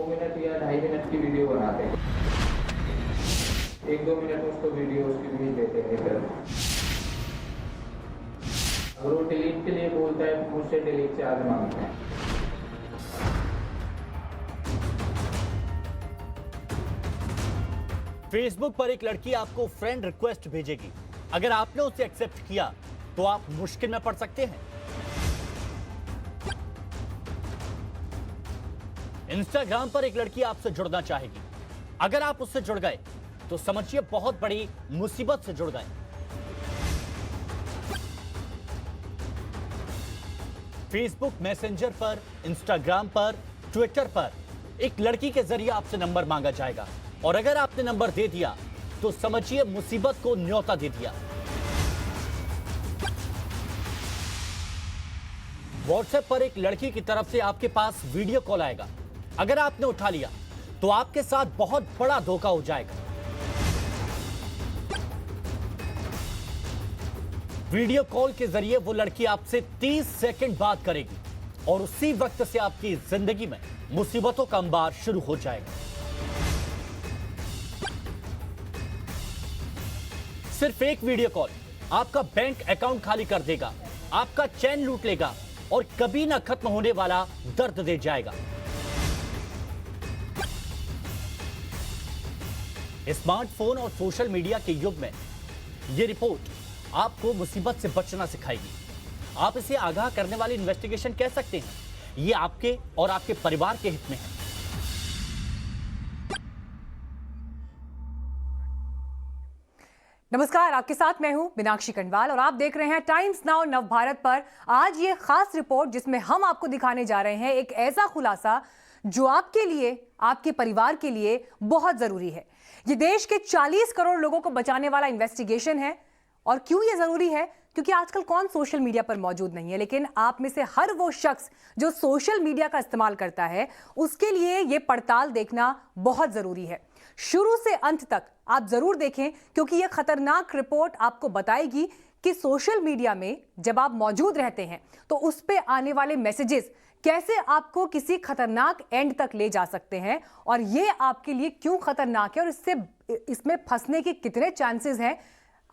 Minute या 2.5 minute की video बनाते हैं, 1-2 मिनट में उसको वीडियो उसकी भेज देते हैं। फिर अगर वो डिलीट के लिए बोलता है तो मुझसे डिलीट चार्ज मांगते हैं। फेसबुक पर एक लड़की आपको फ्रेंड रिक्वेस्ट भेजेगी। अगर आपने उसे एक्सेप्ट किया तो आप मुश्किल में पड़ सकते हैं। इंस्टाग्राम पर एक लड़की आपसे जुड़ना चाहेगी। अगर आप उससे जुड़ गए तो समझिए बहुत बड़ी मुसीबत से जुड़ गए। फेसबुक मैसेंजर पर, इंस्टाग्राम पर, ट्विटर पर एक लड़की के जरिए आपसे नंबर मांगा जाएगा और अगर आपने नंबर दे दिया तो समझिए मुसीबत को न्योता दे दिया। व्हाट्सएप पर एक लड़की की तरफ से आपके पास वीडियो कॉल आएगा। अगर आपने उठा लिया तो आपके साथ बहुत बड़ा धोखा हो जाएगा। वीडियो कॉल के जरिए वो लड़की आपसे 30 सेकंड बात करेगी और उसी वक्त से आपकी जिंदगी में मुसीबतों का अंबार शुरू हो जाएगा। सिर्फ एक वीडियो कॉल आपका बैंक अकाउंट खाली कर देगा, आपका चैन लूट लेगा और कभी ना खत्म होने वाला दर्द दे जाएगा। स्मार्टफोन और सोशल मीडिया के युग में यह रिपोर्ट आपको मुसीबत से बचना सिखाएगी। आप इसे आगाह करने वाली इन्वेस्टिगेशन कह सकते हैं। यह आपके और आपके परिवार के हित में है। नमस्कार, आपके साथ मैं हूं मीनाक्षी कंडवाल और आप देख रहे हैं टाइम्स नाउ नवभारत पर आज ये खास रिपोर्ट जिसमें हम आपको दिखाने जा रहे हैं एक ऐसा खुलासा जो आपके लिए, आपके परिवार के लिए बहुत जरूरी है। ये देश के 40 करोड़ लोगों को बचाने वाला इन्वेस्टिगेशन है। और क्यों ये जरूरी है? क्योंकि आजकल कौन सोशल मीडिया पर मौजूद नहीं है, लेकिन आप में से हर वो शख्स जो सोशल मीडिया का इस्तेमाल करता है उसके लिए ये पड़ताल देखना बहुत जरूरी है। शुरू से अंत तक आप जरूर देखें क्योंकि यह खतरनाक रिपोर्ट आपको बताएगी कि सोशल मीडिया में जब आप मौजूद रहते हैं तो उस पे आने वाले मैसेजेस कैसे आपको किसी खतरनाक एंड तक ले जा सकते हैं और ये आपके लिए क्यों खतरनाक है और इसमें फंसने के कितने चांसेस हैं।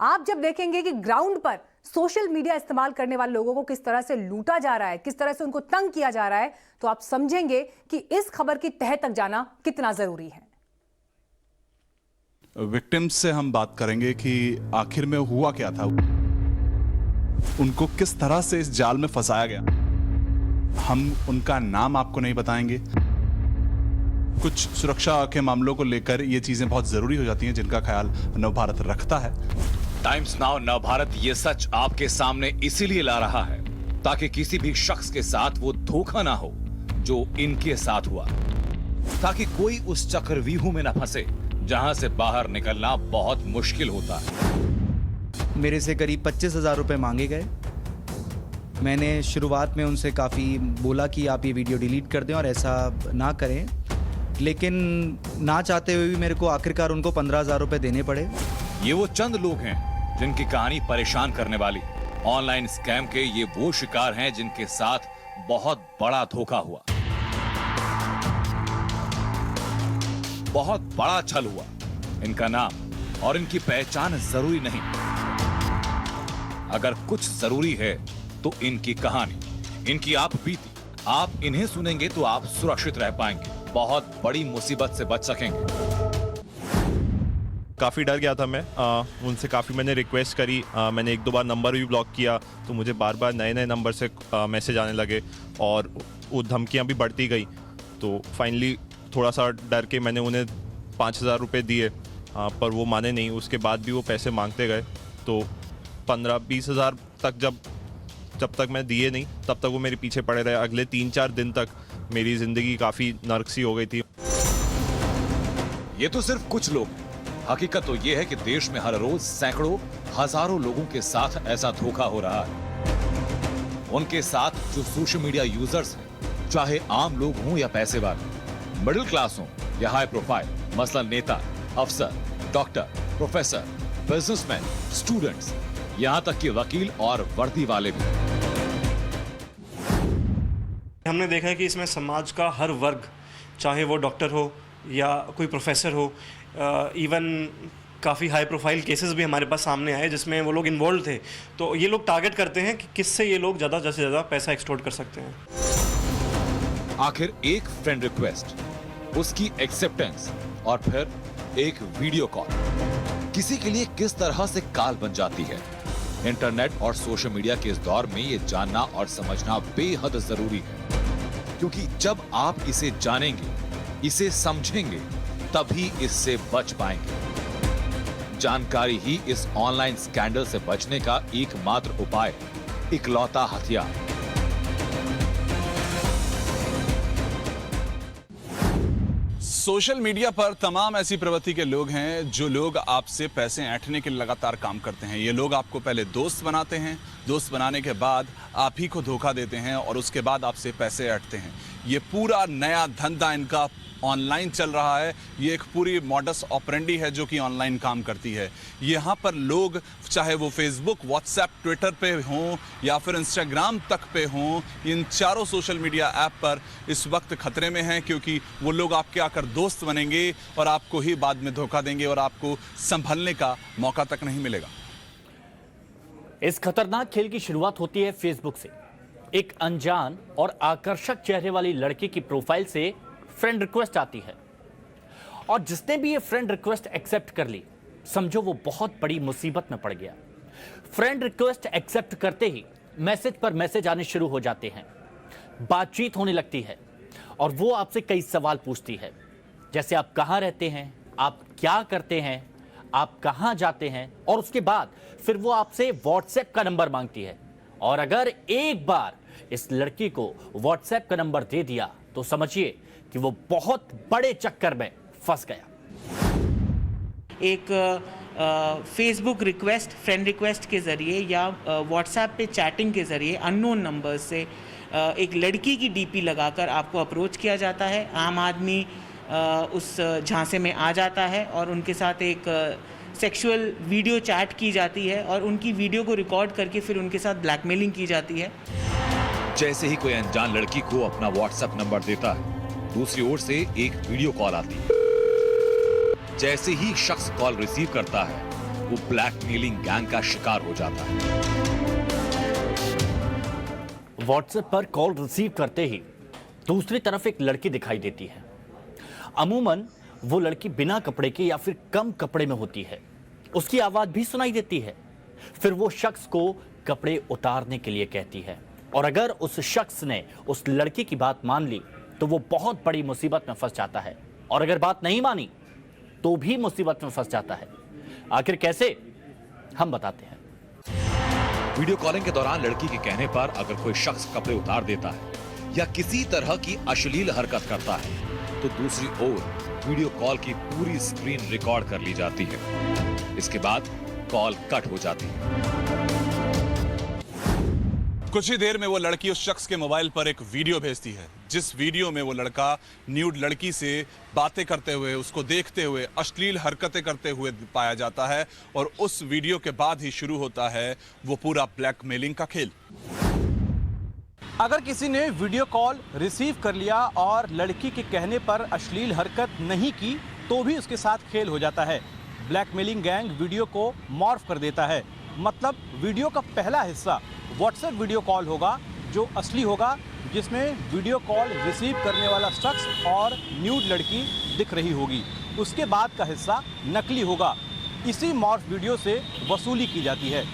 आप जब देखेंगे कि ग्राउंड पर सोशल मीडिया इस्तेमाल करने वाले लोगों को किस तरह से लूटा जा रहा है, किस तरह से उनको तंग किया जा रहा है, तो आप समझेंगे कि इस खबर की तह तक जाना कितना जरूरी है। विक्टिम्स से हम बात करेंगे कि आखिर में हुआ क्या था, उनको किस तरह से इस जाल में फंसाया गया। हम उनका नाम आपको नहीं बताएंगे। कुछ सुरक्षा के मामलों को लेकर ये चीजें बहुत जरूरी हो जाती हैं जिनका ख्याल नवभारत रखता है। टाइम्स नाउ नवभारत ये सच आपके सामने इसीलिए ला रहा है ताकि किसी भी शख्स के साथ वो धोखा ना हो जो इनके साथ हुआ, ताकि कोई उस चक्रव्यूह में ना फंसे जहां से बाहर निकलना बहुत मुश्किल होता है। मेरे से करीब 25,000 रुपए मांगे गए। मैंने शुरुआत में उनसे काफ़ी बोला कि आप ये वीडियो डिलीट कर दें और ऐसा ना करें, लेकिन ना चाहते हुए भी मेरे को आखिरकार उनको 15,000 रुपए देने पड़े। ये वो चंद लोग हैं जिनकी कहानी परेशान करने वाली। ऑनलाइन स्कैम के ये वो शिकार हैं जिनके साथ बहुत बड़ा धोखा हुआ, बहुत बड़ा छल हुआ। इनका नाम और इनकी पहचान जरूरी नहीं, अगर कुछ जरूरी है तो इनकी कहानी, इनकी आप बीती। आप इन्हें सुनेंगे तो आप सुरक्षित रह पाएंगे, बहुत बड़ी मुसीबत से बच सकेंगे। काफ़ी डर गया था मैं। उनसे काफ़ी मैंने रिक्वेस्ट करी। मैंने 1-2 बार नंबर भी ब्लॉक किया तो मुझे बार बार नए नए नंबर से मैसेज आने लगे और वो धमकियां भी बढ़ती गई। तो फाइनली थोड़ा सा डर के मैंने उन्हें 5,000 रुपये दिए, पर वो माने नहीं। उसके बाद भी वो पैसे मांगते गए। तो 15-20 हज़ार तक जब तक मैं दिए नहीं तब तक वो मेरे पीछे पड़े रहे। अगले 3-4 दिन तक मेरी ज़िंदगी काफ़ी नर्क सी हो गई थी। ये तो सिर्फ कुछ लोग, हकीकत तो ये है कि देश में हर रोज सैकड़ों हजारों लोगों के साथ ऐसा धोखा हो रहा है। उनके साथ जो सोशल मीडिया यूजर्स हैं, चाहे आम लोग हों या पैसे वाले, मिडिल क्लास हों या हाई प्रोफाइल, मसलन नेता, अफसर, डॉक्टर, प्रोफेसर, बिजनेसमैन, स्टूडेंट्स, यहाँ तक कि वकील और वर्दी वाले भी। हमने देखा है कि इसमें समाज का हर वर्ग चाहे वो डॉक्टर हो या कोई प्रोफेसर हो। इवन काफ़ी हाई प्रोफाइल केसेस भी हमारे पास सामने आए जिसमें वो लोग इन्वॉल्व थे। तो ये लोग टारगेट करते हैं कि किससे ये लोग ज़्यादा से ज़्यादा पैसा एक्सटॉर्ट कर सकते हैं। आखिर एक फ्रेंड रिक्वेस्ट, उसकी एक्सेप्टेंस और फिर एक वीडियो कॉल किसी के लिए किस तरह से काल बन जाती है। इंटरनेट और सोशल मीडिया के इस दौर में ये जानना और समझना बेहद जरूरी है, क्योंकि जब आप इसे जानेंगे, इसे समझेंगे, तभी इससे बच पाएंगे। जानकारी ही इस ऑनलाइन स्कैंडल से बचने का एकमात्र उपाय, इकलौता हथियार। सोशल मीडिया पर तमाम ऐसी प्रवृत्ति के लोग हैं जो लोग आपसे पैसे ऐंठने के लिए लगातार काम करते हैं। ये लोग आपको पहले दोस्त बनाते हैं, दोस्त बनाने के बाद आप ही को धोखा देते हैं और उसके बाद आपसे पैसे ऐंठते हैं। ये पूरा नया धंधा इनका ऑनलाइन चल रहा है। ये एक पूरी मॉडस ऑपरेंडी है जो कि ऑनलाइन काम करती है। यहाँ पर लोग चाहे वो फेसबुक, व्हाट्सएप, ट्विटर पे हों या फिर इंस्टाग्राम तक पे हों, इन चारों सोशल मीडिया ऐप पर इस वक्त खतरे में हैं, क्योंकि वो लोग आपके आकर दोस्त बनेंगे और आपको ही बाद में धोखा देंगे और आपको संभलने का मौका तक नहीं मिलेगा। इस खतरनाक खेल की शुरुआत होती है फेसबुक से। एक अनजान और आकर्षक चेहरे वाली लड़की की प्रोफाइल से फ्रेंड रिक्वेस्ट आती है और जिसने भी ये फ्रेंड रिक्वेस्ट एक्सेप्ट कर ली, समझो वो बहुत बड़ी मुसीबत में पड़ गया। फ्रेंड रिक्वेस्ट एक्सेप्ट करते ही मैसेज पर मैसेज आने शुरू हो जाते हैं, बातचीत होने लगती है और वो आपसे कई सवाल पूछती है, जैसे आप कहाँ रहते हैं, आप क्या करते हैं, आप कहाँ जाते हैं, और उसके बाद फिर वो आपसे व्हाट्सएप का नंबर मांगती है। और अगर एक बार इस लड़की को व्हाट्सएप का नंबर दे दिया तो समझिए कि वो बहुत बड़े चक्कर में फंस गया। एक फेसबुक रिक्वेस्ट, फ्रेंड रिक्वेस्ट के ज़रिए या व्हाट्सएप पे चैटिंग के ज़रिए अननोन नंबर से एक लड़की की डीपी लगाकर आपको अप्रोच किया जाता है। आम आदमी उस झांसे में आ जाता है और उनके साथ एक सेक्सुअल वीडियो चैट की जाती है और उनकी वीडियो को रिकॉर्ड करके फिर उनके साथ ब्लैकमेलिंग की जाती है। जैसे ही कोई अनजान लड़की को अपना व्हाट्सएप नंबर देता है, दूसरी ओर से एक वीडियो कॉल आती है। जैसे ही शख्स कॉल रिसीव करता है, वो ब्लैकमेलिंग गैंग का शिकार हो जाता है। व्हाट्सएप पर कॉल रिसीव करते ही दूसरी तरफ एक लड़की दिखाई देती है। अमूमन वो लड़की बिना कपड़े के या फिर कम कपड़े में होती है। उसकी आवाज भी सुनाई देती है। फिर वो शख्स को कपड़े उतारने के लिए कहती है और अगर उस शख्स ने उस लड़की की बात मान ली तो वो बहुत बड़ी मुसीबत में फंस जाता है, और अगर बात नहीं मानी तो भी मुसीबत में फंस जाता है। आखिर कैसे, हम बताते हैं। वीडियो कॉलिंग के दौरान लड़की के कहने पर अगर कोई शख्स कपड़े उतार देता है या किसी तरह की अश्लील हरकत करता है, तो दूसरी ओर वीडियो कॉल की पूरी स्क्रीन रिकॉर्ड कर ली जाती है। इसके बाद कॉल कट हो जाती है। कुछ ही देर में वो लड़की उस शख्स के मोबाइल पर एक वीडियो भेजती है, जिस वीडियो में वो लड़का न्यूड लड़की से बातें करते हुए, उसको देखते हुए, अश्लील हरकतें करते हुए पाया जाता है। और उस वीडियो के बाद ही शुरू होता है वो पूरा ब्लैकमेलिंग का खेल। अगर किसी ने वीडियो कॉल रिसीव कर लिया और लड़की के कहने पर अश्लील हरकत नहीं की तो भी उसके साथ खेल हो जाता है। ब्लैकमेलिंग गैंग वीडियो को मॉर्फ कर देता है। मतलब वीडियो का पहला हिस्सा व्हाट्सएप वीडियो कॉल होगा जो असली होगा, जिसमें वीडियो कॉल रिसीव करने वाला शख्स और न्यूड लड़की दिख रही होगी। उसके बाद का हिस्सा नकली होगा। इसी मॉर्फ वीडियो से वसूली की जाती है।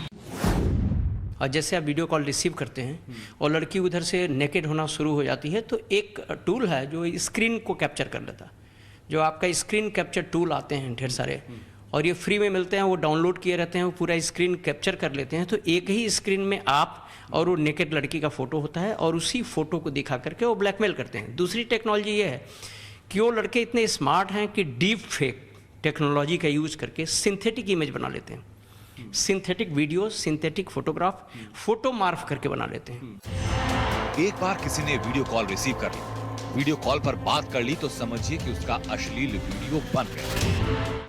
और जैसे आप वीडियो कॉल रिसीव करते हैं और लड़की उधर से नेकेड होना शुरू हो जाती है, तो एक टूल है जो स्क्रीन को कैप्चर कर लेता है। जो आपका स्क्रीन कैप्चर टूल आते हैं ढेर सारे, और ये फ्री में मिलते हैं, वो डाउनलोड किए रहते हैं, वो पूरा स्क्रीन कैप्चर कर लेते हैं। तो एक ही स्क्रीन में आप और वो नेकेड लड़की का फ़ोटो होता है और उसी फ़ोटो को दिखा करके वो ब्लैकमेल करते हैं। दूसरी टेक्नोलॉजी ये है कि वो लड़के इतने स्मार्ट हैं कि डीप फेक टेक्नोलॉजी का यूज़ करके सिंथेटिक इमेज बना लेते हैं। Synthetic video, synthetic photograph, photo morph करके बना लेते हैं। एक बार किसी ने वीडियो कॉल रिसीव कर ली, वीडियो कॉल पर बात कर ली, तो समझिए कि उसका अश्लील वीडियो बन गया।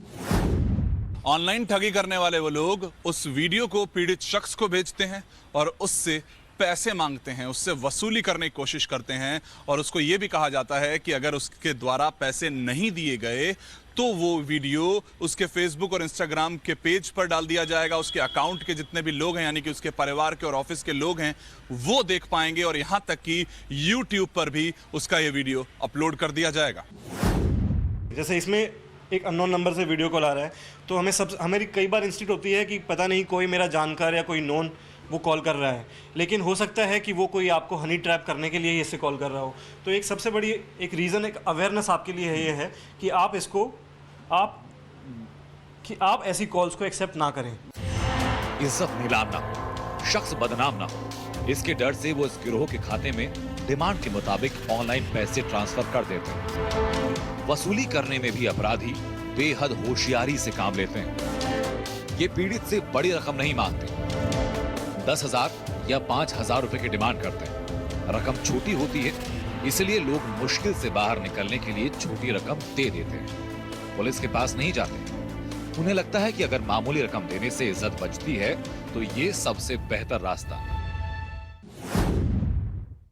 ऑनलाइन ठगी करने वाले वो लोग उस वीडियो को पीड़ित शख्स को भेजते हैं और उससे पैसे मांगते हैं, उससे वसूली करने की कोशिश करते हैं और उसको ये भी कहा जाता है कि अगर उसके द्वारा पैसे नहीं दिए गए तो वो वीडियो उसके फेसबुक और इंस्टाग्राम के पेज पर डाल दिया जाएगा। उसके अकाउंट के जितने भी लोग हैं, यानी कि उसके परिवार के और ऑफिस के लोग हैं, वो देख पाएंगे और यहां तक कि यूट्यूब पर भी उसका ये वीडियो अपलोड कर दिया जाएगा। जैसे इसमें एक अननोन नंबर से वीडियो कॉल आ रहा है, तो हमारी कई बार इंस्टिट्यूट होती है कि पता नहीं कोई मेरा जानकार या कोई नोन वो कॉल कर रहा है, लेकिन हो सकता है कि वो कोई आपको हनी ट्रैप करने के लिए ही इससे कॉल कर रहा हो। तो एक सबसे बड़ी एक रीज़न, एक अवेयरनेस आपके लिए ये है कि आप ऐसी कॉल्स को एक्सेप्ट ना करें। इज्जत नीलाम ना हो, शख्स बदनाम ना हो, इसके डर से वो इस गिरोह के खाते में डिमांड के मुताबिक ऑनलाइन पैसे ट्रांसफर कर देते हैं। वसूली करने में भी अपराधी बेहद होशियारी से काम लेते हैं। ये पीड़ित से बड़ी रकम नहीं मांगते, 10,000 या 5,000 रुपए की डिमांड करते हैं। रकम छोटी होती है, इसलिए लोग मुश्किल से बाहर निकलने के लिए छोटी रकम दे देते हैं, पुलिस के पास नहीं जाते। उन्हें लगता है कि अगर मामूली रकम देने से इज्जत बचती है तो ये सबसे बेहतर रास्ता।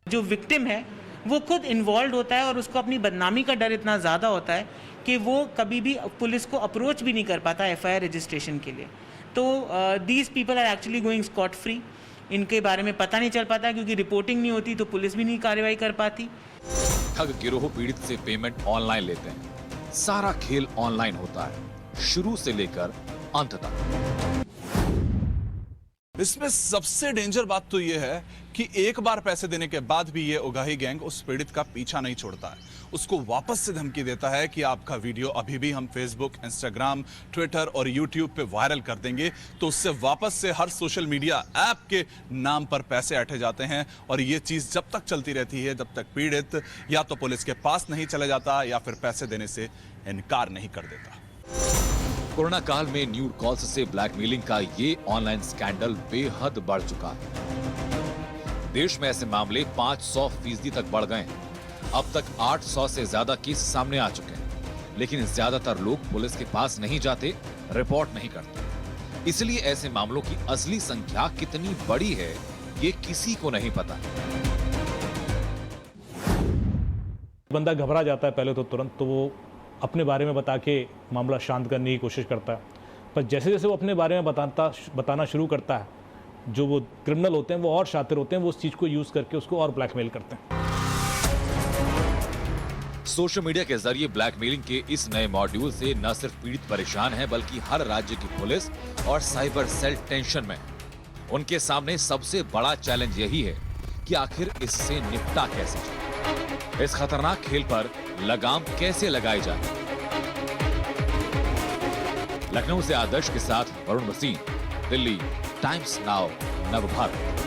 जो विक्टिम है वो खुद इन्वॉल्व होता है और उसको अपनी बदनामी का डर इतना ज़्यादा होता है कि वो कभी भी पुलिस को अप्रोच भी नहीं कर पाता एफआईआर रजिस्ट्रेशन के लिए। तो these people are actually going scot free. इनके बारे में पता नहीं चल पाता क्योंकि रिपोर्टिंग नहीं होती, तो पुलिस भी नहीं कार्रवाई कर पाती। ठग गिरोह पीड़ित से पेमेंट ऑनलाइन लेते हैं। सारा खेल ऑनलाइन होता है, शुरू से लेकर अंत तक। इसमें सबसे डेंजर बात तो यह है कि एक बार पैसे देने के बाद भी ये उगाही गैंग उस पीड़ित का पीछा नहीं छोड़ता है, उसको वापस से धमकी देता है कि आपका वीडियो अभी भी हम फेसबुक, इंस्टाग्राम, ट्विटर और यूट्यूब पे वायरल कर देंगे। तो उससे वापस से हर सोशल मीडिया ऐप के नाम पर पैसे ऐंठे जाते हैं और ये चीज जब तक चलती रहती है जब तक पीड़ित या तो पुलिस के पास नहीं चला जाता या फिर पैसे देने से इनकार नहीं कर देता। कोरोना काल में न्यूड कॉल्स से ब्लैकमेलिंग का ये ऑनलाइन स्कैंडल बेहद बढ़ चुका है। देश में ऐसे मामले 500% तक बढ़ गए हैं। अब तक 800 से ज्यादा केस सामने आ चुके हैं, लेकिन ज्यादातर लोग पुलिस के पास नहीं जाते, रिपोर्ट नहीं करते। इसलिए ऐसे मामलों की असली संख्या कितनी बड़ी है ये किसी को नहीं पता। बंदा घबरा जाता है पहले तो तुरंत, तो वो अपने बारे में बता के मामला शांत करने की कोशिश करता है, पर जैसे जैसे वो अपने बारे में बताना शुरू करता है, जो वो क्रिमिनल होते हैं वो और शातिर होते हैं, वो उस चीज़ को यूज़ करके उसको और ब्लैकमेल करते हैं। सोशल मीडिया के जरिए ब्लैकमेलिंग के इस नए मॉड्यूल से न सिर्फ पीड़ित परेशान है, बल्कि हर राज्य की पुलिस और साइबर सेल टेंशन में। उनके सामने सबसे बड़ा चैलेंज यही है कि आखिर इससे निपटा कैसे। इस खतरनाक खेल पर लगाम कैसे लगाई जाए। लखनऊ से आदर्श के साथ वरुण भसीन, दिल्ली, टाइम्स नाउ नवभारत।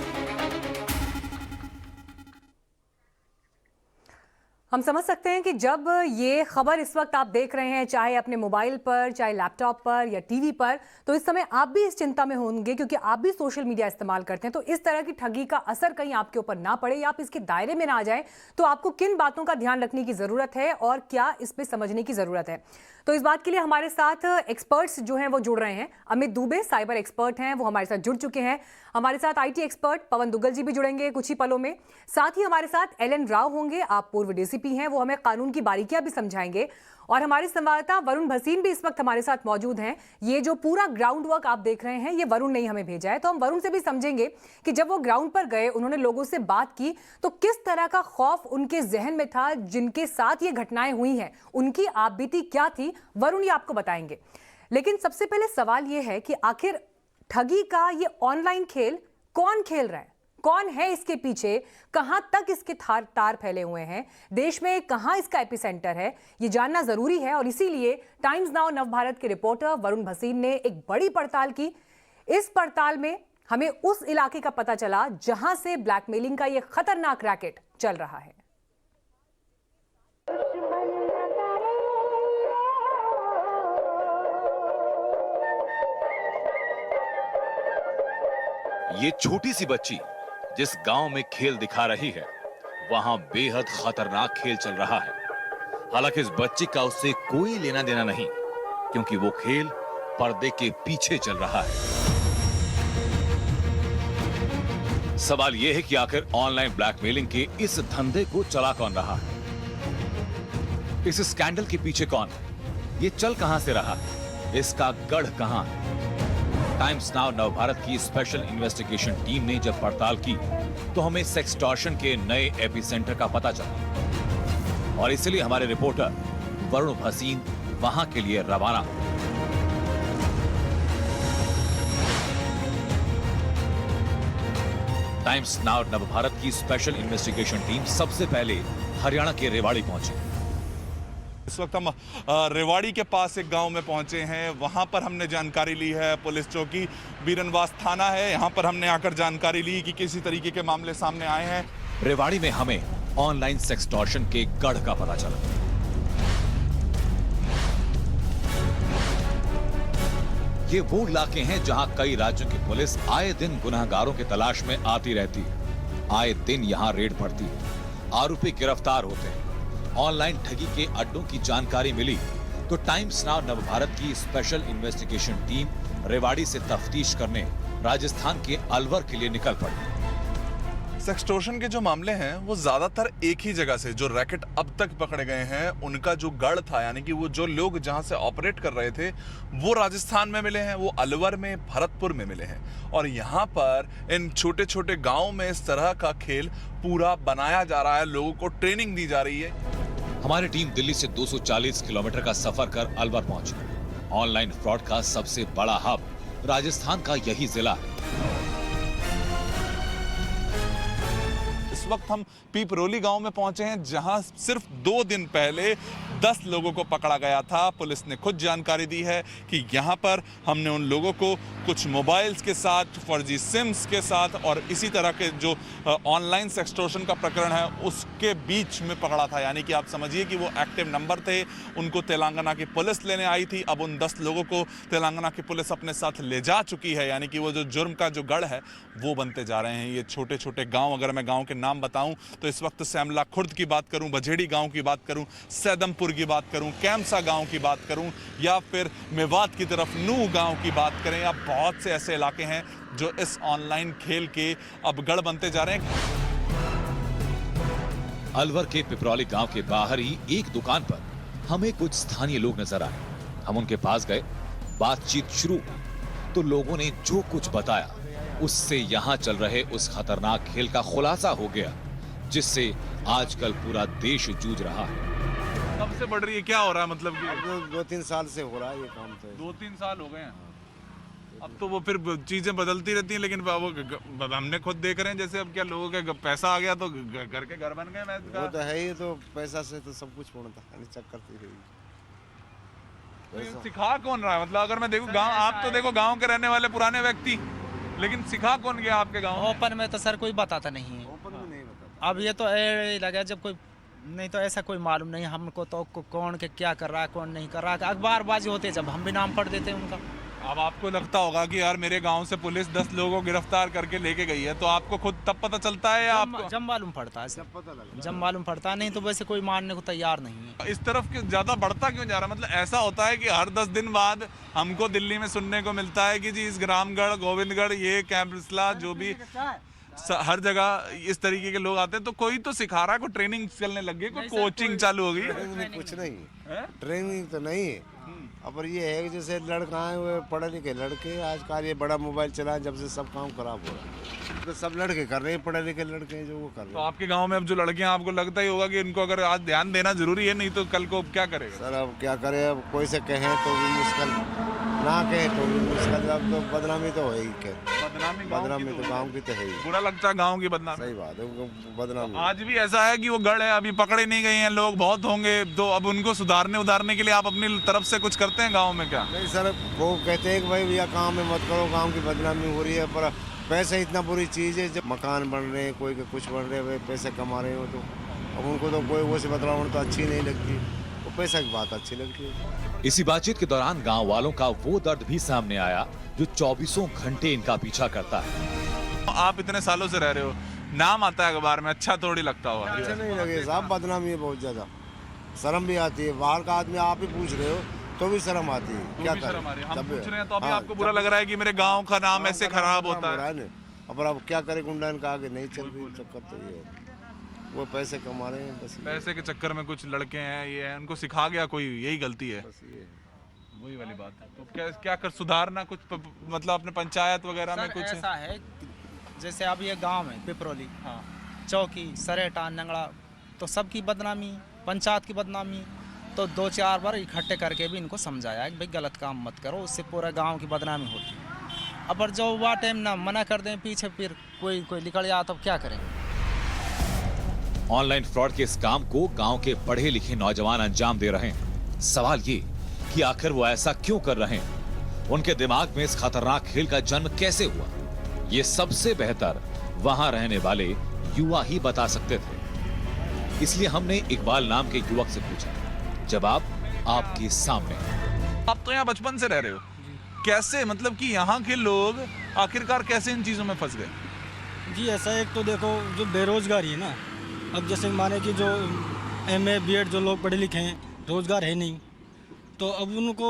हम समझ सकते हैं कि जब ये खबर इस वक्त आप देख रहे हैं, चाहे अपने मोबाइल पर, चाहे लैपटॉप पर या टीवी पर, तो इस समय आप भी इस चिंता में होंगे क्योंकि आप भी सोशल मीडिया इस्तेमाल करते हैं। तो इस तरह की ठगी का असर कहीं आपके ऊपर ना पड़े या आप इसके दायरे में ना आ जाए, तो आपको किन बातों का ध्यान रखने की जरूरत है और क्या इस पे समझने की जरूरत है। तो इस बात के लिए हमारे साथ एक्सपर्ट्स जो हैं वो जुड़ रहे हैं। अमित दुबे साइबर एक्सपर्ट हैं, वो हमारे साथ जुड़ चुके हैं। हमारे साथ आईटी एक्सपर्ट पवन दुग्गल जी भी जुड़ेंगे कुछ ही पलों में। साथ ही हमारे साथ एलन राव होंगे, आप पूर्व डीसीपी हैं, वो हमें कानून की बारीकियां भी समझाएंगे। और हमारे संवाददाता वरुण भसीन भी इस वक्त हमारे साथ मौजूद हैं। ये जो पूरा ग्राउंड वर्क आप देख रहे हैं, ये वरुण ने ही हमें भेजा है, तो हम वरुण से भी समझेंगे कि जब वो ग्राउंड पर गए, उन्होंने लोगों से बात की, तो किस तरह का खौफ उनके जहन में था, जिनके साथ ये घटनाएं हुई हैं, उनकी आपबीती क्या थी, वरुण ये आपको बताएंगे। लेकिन सबसे पहले सवाल ये है कि आखिर ठगी का ये ऑनलाइन खेल कौन खेल रहा है, कौन है इसके पीछे, कहां तक इसके तार फैले हुए हैं, देश में कहां इसका एपिसेंटर है, ये जानना जरूरी है। और इसीलिए टाइम्स नाउ नवभारत के रिपोर्टर वरुण भसीन ने एक बड़ी पड़ताल की। इस पड़ताल में हमें उस इलाके का पता चला जहां से ब्लैकमेलिंग का ये खतरनाक रैकेट चल रहा है। ये छोटी सी बच्ची जिस गांव में खेल दिखा रही है, वहां बेहद खतरनाक खेल चल रहा है। हालांकि इस बच्ची का उससे कोई लेना देना नहीं, क्योंकि वो खेल पर्दे के पीछे चल रहा है। सवाल यह है कि आखिर ऑनलाइन ब्लैकमेलिंग के इस धंधे को चला कौन रहा है, इस स्कैंडल के पीछे कौन है, ये चल कहां से रहा है, इसका गढ़ कहां है। टाइम्स नाउ नवभारत की स्पेशल इन्वेस्टिगेशन टीम ने जब पड़ताल की तो हमें सेक्सटॉर्शन के नए एपिसेंटर का पता चला और इसलिए हमारे रिपोर्टर वरुण भसीन वहां के लिए रवाना हुए। टाइम्स नाउ नवभारत की स्पेशल इन्वेस्टिगेशन टीम सबसे पहले हरियाणा के रेवाड़ी पहुंची। इस वक्त हम रेवाड़ी के पास एक गांव में पहुंचे हैं। वहां पर हमने जानकारी ली है, पुलिस चौकी बीरनवास थाना है, यहां पर हमने आकर जानकारी ली कि किसी तरीके के मामले सामने आए हैं। रेवाड़ी में हमें ऑनलाइन सेक्सटॉर्शन के गढ़ का पता चला। ये वो इलाके हैं जहां कई राज्यों की पुलिस आए दिन गुनहगारों की तलाश में आती रहती है। आए दिन यहां रेड पड़ती है, आरोपी गिरफ्तार होते हैं। ऑनलाइन ठगी के अड्डों की जानकारी मिली तो टाइम्स नाउ नवभारत की स्पेशल इन्वेस्टिगेशन टीम रेवाड़ी से तफ्तीश करने राजस्थान के अलवर के लिए निकल पड़ी। सेक्सटोर्शन के जो मामले हैं वो ज्यादातर एक ही जगह से, जो रैकेट अब तक पकड़े गए हैं उनका जो गढ़ था, यानी कि वो जो लोग जहां से ऑपरेट कर रहे थे वो राजस्थान में मिले हैं, वो अलवर में, भरतपुर में मिले हैं। और यहाँ पर इन छोटे छोटे गाँव में इस तरह का खेल पूरा बनाया जा रहा है, लोगों को ट्रेनिंग दी जा रही है। हमारी टीम दिल्ली से 240 किलोमीटर का सफर कर अलवर पहुंची। ऑनलाइन फ्रॉड का सबसे बड़ा हब राजस्थान का यही जिला है। इस वक्त हम पीपरोली गांव में पहुंचे हैं, जहां सिर्फ 2 दिन पहले 10 लोगों को पकड़ा गया था। पुलिस ने खुद जानकारी दी है कि यहां पर हमने उन लोगों को कुछ मोबाइल्स के साथ, फर्जी सिम्स के साथ और इसी तरह के जो ऑनलाइन सेक्सटोर्शन का प्रकरण है उसके बीच में पकड़ा था। यानी कि आप समझिए कि वो एक्टिव नंबर थे, उनको तेलंगाना की पुलिस लेने आई थी। अब उन 10 लोगों को तेलंगाना की पुलिस अपने साथ ले जा चुकी है, यानी कि वो जो जुर्म का जो गढ़ है वो बनते जा रहे हैं। ये छोटे छोटे गाँव, अगर मैं गाँव के नाम बताऊं तो इस वक्त सैमला खुर्द की बात करूं, बझेड़ी गांव की बात करूं, सैदमपुर की बात करूं, कैमसा गांव की बात करूं या फिर मेवात की तरफ नूह गांव की बात करें, या बहुत से ऐसे इलाके हैं जो इस ऑनलाइन खेल के अब गढ़ बनते जा रहे हैं। अलवर के पिपरौली गांव के बाहर ही एक दुकान पर हमें कुछ स्थानीय लोग नजर आए। हम उनके पास गए, बातचीत शुरू तो लोगों ने जो कुछ बताया उससे यहाँ चल रहे उस खतरनाक खेल का खुलासा हो गया जिससे आजकल पूरा देश जूझ रहा है। कब से बढ़ रही है, क्या हो रहा है? मतलब कि 2-3 साल से हो रहा है ये काम। तो 2-3 साल हो गए हैं। अब तो वो फिर चीजें बदलती रहती हैं, लेकिन वो हमने खुद देख रहे हैं जैसे अब क्या लोगों के पैसा आ गया तो घर के घर बन गए। वो तो है ही, तो पैसा से तो सब कुछ पूर्णता चक्कर थी। सिखा कौन रहा है? मतलब अगर मैं देखूं गांव, आप तो देखो गांव के रहने वाले पुराने व्यक्ति, लेकिन सिखा कौन गया आपके गांव? ओपन में तो सर कोई बताता नहीं है। ओपन में नहीं बताता। अब ये तो लगा जब कोई नहीं तो ऐसा कोई मालूम नहीं हमको तो कौन के क्या कर रहा है कौन नहीं कर रहा है। अखबारबाजी होते जब हम भी नाम पढ़ देते हैं उनका। अब आपको लगता होगा कि यार मेरे गांव से पुलिस 10 लोगों को गिरफ्तार करके लेके गई है, तो आपको खुद तब पता चलता है या आपको जब मालूम पड़ता है? जब मालूम पड़ता है, नहीं तो वैसे कोई मानने को तैयार नहीं है। इस तरफ ज्यादा बढ़ता क्यों जा रहा है? मतलब ऐसा होता है कि हर 10 दिन बाद हमको दिल्ली में सुनने को मिलता है कि जी इस रामगढ़, गोविंदगढ़, ये कैंपसला, जो भी हर जगह इस तरीके के लोग आते हैं, तो कोई तो सिखा रहा है, कोई ट्रेनिंग चलने लग गई, कोई कोचिंग चालू हो गई। कुछ नहीं, ट्रेनिंग तो नहीं है। अब ये है कि जैसे लड़का है, वो पढ़े लिखे लड़के आजकल ये बड़ा मोबाइल चला, जब से सब काम खराब हो रहा है। तो सब लड़के कर रहे हैं, पढ़े लिखे लड़के जो वो कर रहे हैं। तो आपके गांव में अब जो लड़के हैं, आपको लगता ही होगा कि इनको अगर आज ध्यान देना जरूरी है, नहीं तो कल को क्या करेगा? सर अब क्या करे, अब कोई से कहें तो भी मुश्किल, ना कहे तो भी मुश्किल। अब तो बदनामी तो है ही, बदनामी तो गाँव की तो है ही। बुरा लगता है गाँव की बदनामी। सही बात है, बदनामी। आज भी ऐसा है कि वो गढ़ है, अभी पकड़े नहीं गए हैं, लोग बहुत होंगे, तो अब उनको सुधारने के लिए आप अपनी तरफ से कुछ करते हैं गाँव में क्या? नहीं सर, वो कहते हैं कि भाई भैया काम में मत करो, गांव की बदनामी हो रही है, पर पैसे इतना बुरी चीज़ है। जब मकान बन रहे हैं, कोई के कुछ बन रहे हैं, पैसे कमा रहे हो, तो अब उनको तो कोई वो से बदलाव तो अच्छी नहीं लगती, वो पैसा की बात अच्छी लगती है। इसी बातचीत के दौरान गांव वालों का वो दर्द भी सामने आया जो 24 घंटे इनका पीछा करता है। आप इतने सालों से रह रहे हो, नाम आता है अखबार में, अच्छा थोड़ी लगता होगा? अच्छा नहीं लगे साहब, बदनामी है बहुत ज्यादा, शर्म भी आती है। बाहर का आदमी आप ही पूछ रहे हो तो भी शर्म आती है। क्या शर्म आ रही है? हम पूछ रहे हैं तो अभी आपको बुरा लग रहा है कि मेरे गांव का नाम ऐसे खराब होता है? अब क्या करे, गुंडा इनका आगे नहीं चल रही, चक्कर तो ये है, वो पैसे कमा रहे हैं बस। पैसे के चक्कर में कुछ लड़के हैं, ये है, उनको सिखा गया कोई, यही गलती है, वही वाली बात है। तो क्या कर सुधारना कुछ मतलब अपने पंचायत वगैरह में कुछ ऐसा है जैसे अब ये गांव है पिपरोली, हाँ, चौकी, सरेटा, नंगड़ा, तो सबकी बदनामी, पंचायत की बदनामी, तो 2-4 बार इकट्ठे करके भी इनको समझाया कि भाई गलत काम मत करो, उससे पूरा गांव की बदनामी होती है। अब जो हुआ टाइम ना मना कर दें पीछे, फिर कोई निकल जाए तो क्या करें। ऑनलाइन फ्रॉड के इस काम को गांव के पढ़े लिखे नौजवान अंजाम दे रहे हैं। सवाल ये कि आखिर वो ऐसा क्यों कर रहे हैं? उनके दिमाग में इस खतरनाक खेल का जन्म कैसे हुआ? ये सबसे बेहतर वहां रहने वाले युवा ही बता सकते थे। इसलिए हमने इकबाल नाम के युवक से पूछा। जवाब आपके सामने। आप तो यहाँ बचपन से रह रहे हो, कैसे मतलब कि यहाँ के लोग आखिरकार कैसे इन चीजों में फंस गए? जी ऐसा, एक तो देखो जो बेरोजगारी है ना, अब जैसे माने कि जो MA BEd जो लोग पढ़े लिखे हैं, रोजगार है नहीं, तो अब उनको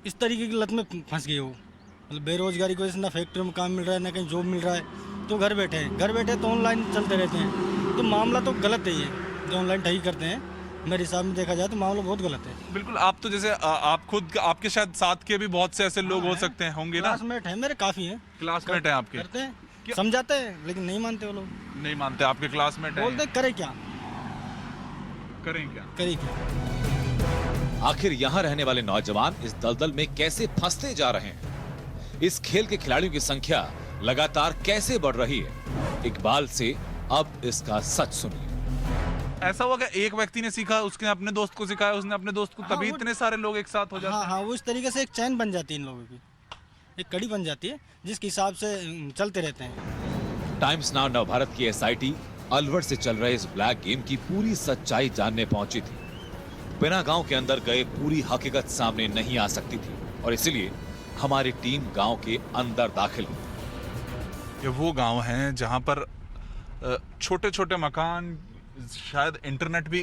इस तरीके की लत में फंस गए हो। मतलब बेरोजगारी की वजह से ना फैक्ट्री में काम मिल रहा है, ना कहीं जॉब मिल रहा है, तो घर बैठे तो ऑनलाइन चलते रहते हैं। तो मामला तो गलत है ये, जो ऑनलाइन ठगी करते हैं, मेरे हिसाब में देखा जाए तो मामला बहुत गलत है। बिल्कुल। आप तो जैसे आप खुद, आपके शायद साथ के भी बहुत से ऐसे लोग हो सकते हैं, होंगे ना? क्लासमेट है मेरे, काफ़ी हैं। क्लासमेट हैं आपके? करते हैं, समझाते हैं, लेकिन नहीं मानते वो लोग। नहीं मानते? आपके क्लासमेट हैं? बोलते करें क्या, करें क्या? आखिर यहाँ रहने वाले नौजवान इस दलदल में कैसे फंसते जा रहे हैं? इस खेल के खिलाड़ियों की संख्या लगातार कैसे बढ़ रही है? इकबाल से अब इसका सच सुनिए। ऐसा हुआ कि एक व्यक्ति ने सीखा, उसने अपने दोस्त को सिखाया, उसने अपने दोस्त को, तभी इतने सारे लोग एक साथ हो जाते हैं। हाँ, वो इस तरीके से एक चैन बन जाती है, इन लोगों की एक कड़ी बन जाती है, जिसके हिसाब से चलते रहते हैं। टाइम्स नाउ नवभारत की SIT अलवर से चल रहे इस ब्लैक गेम की पूरी सच्चाई जानने पहुंची थी। बिना गांव के अंदर गए पूरी हकीकत सामने नहीं आ सकती थी, और इसलिए हमारी टीम गांव के अंदर दाखिल हुई। ये वो गांव हैं जहां पर छोटे छोटे मकान, शायद इंटरनेट भी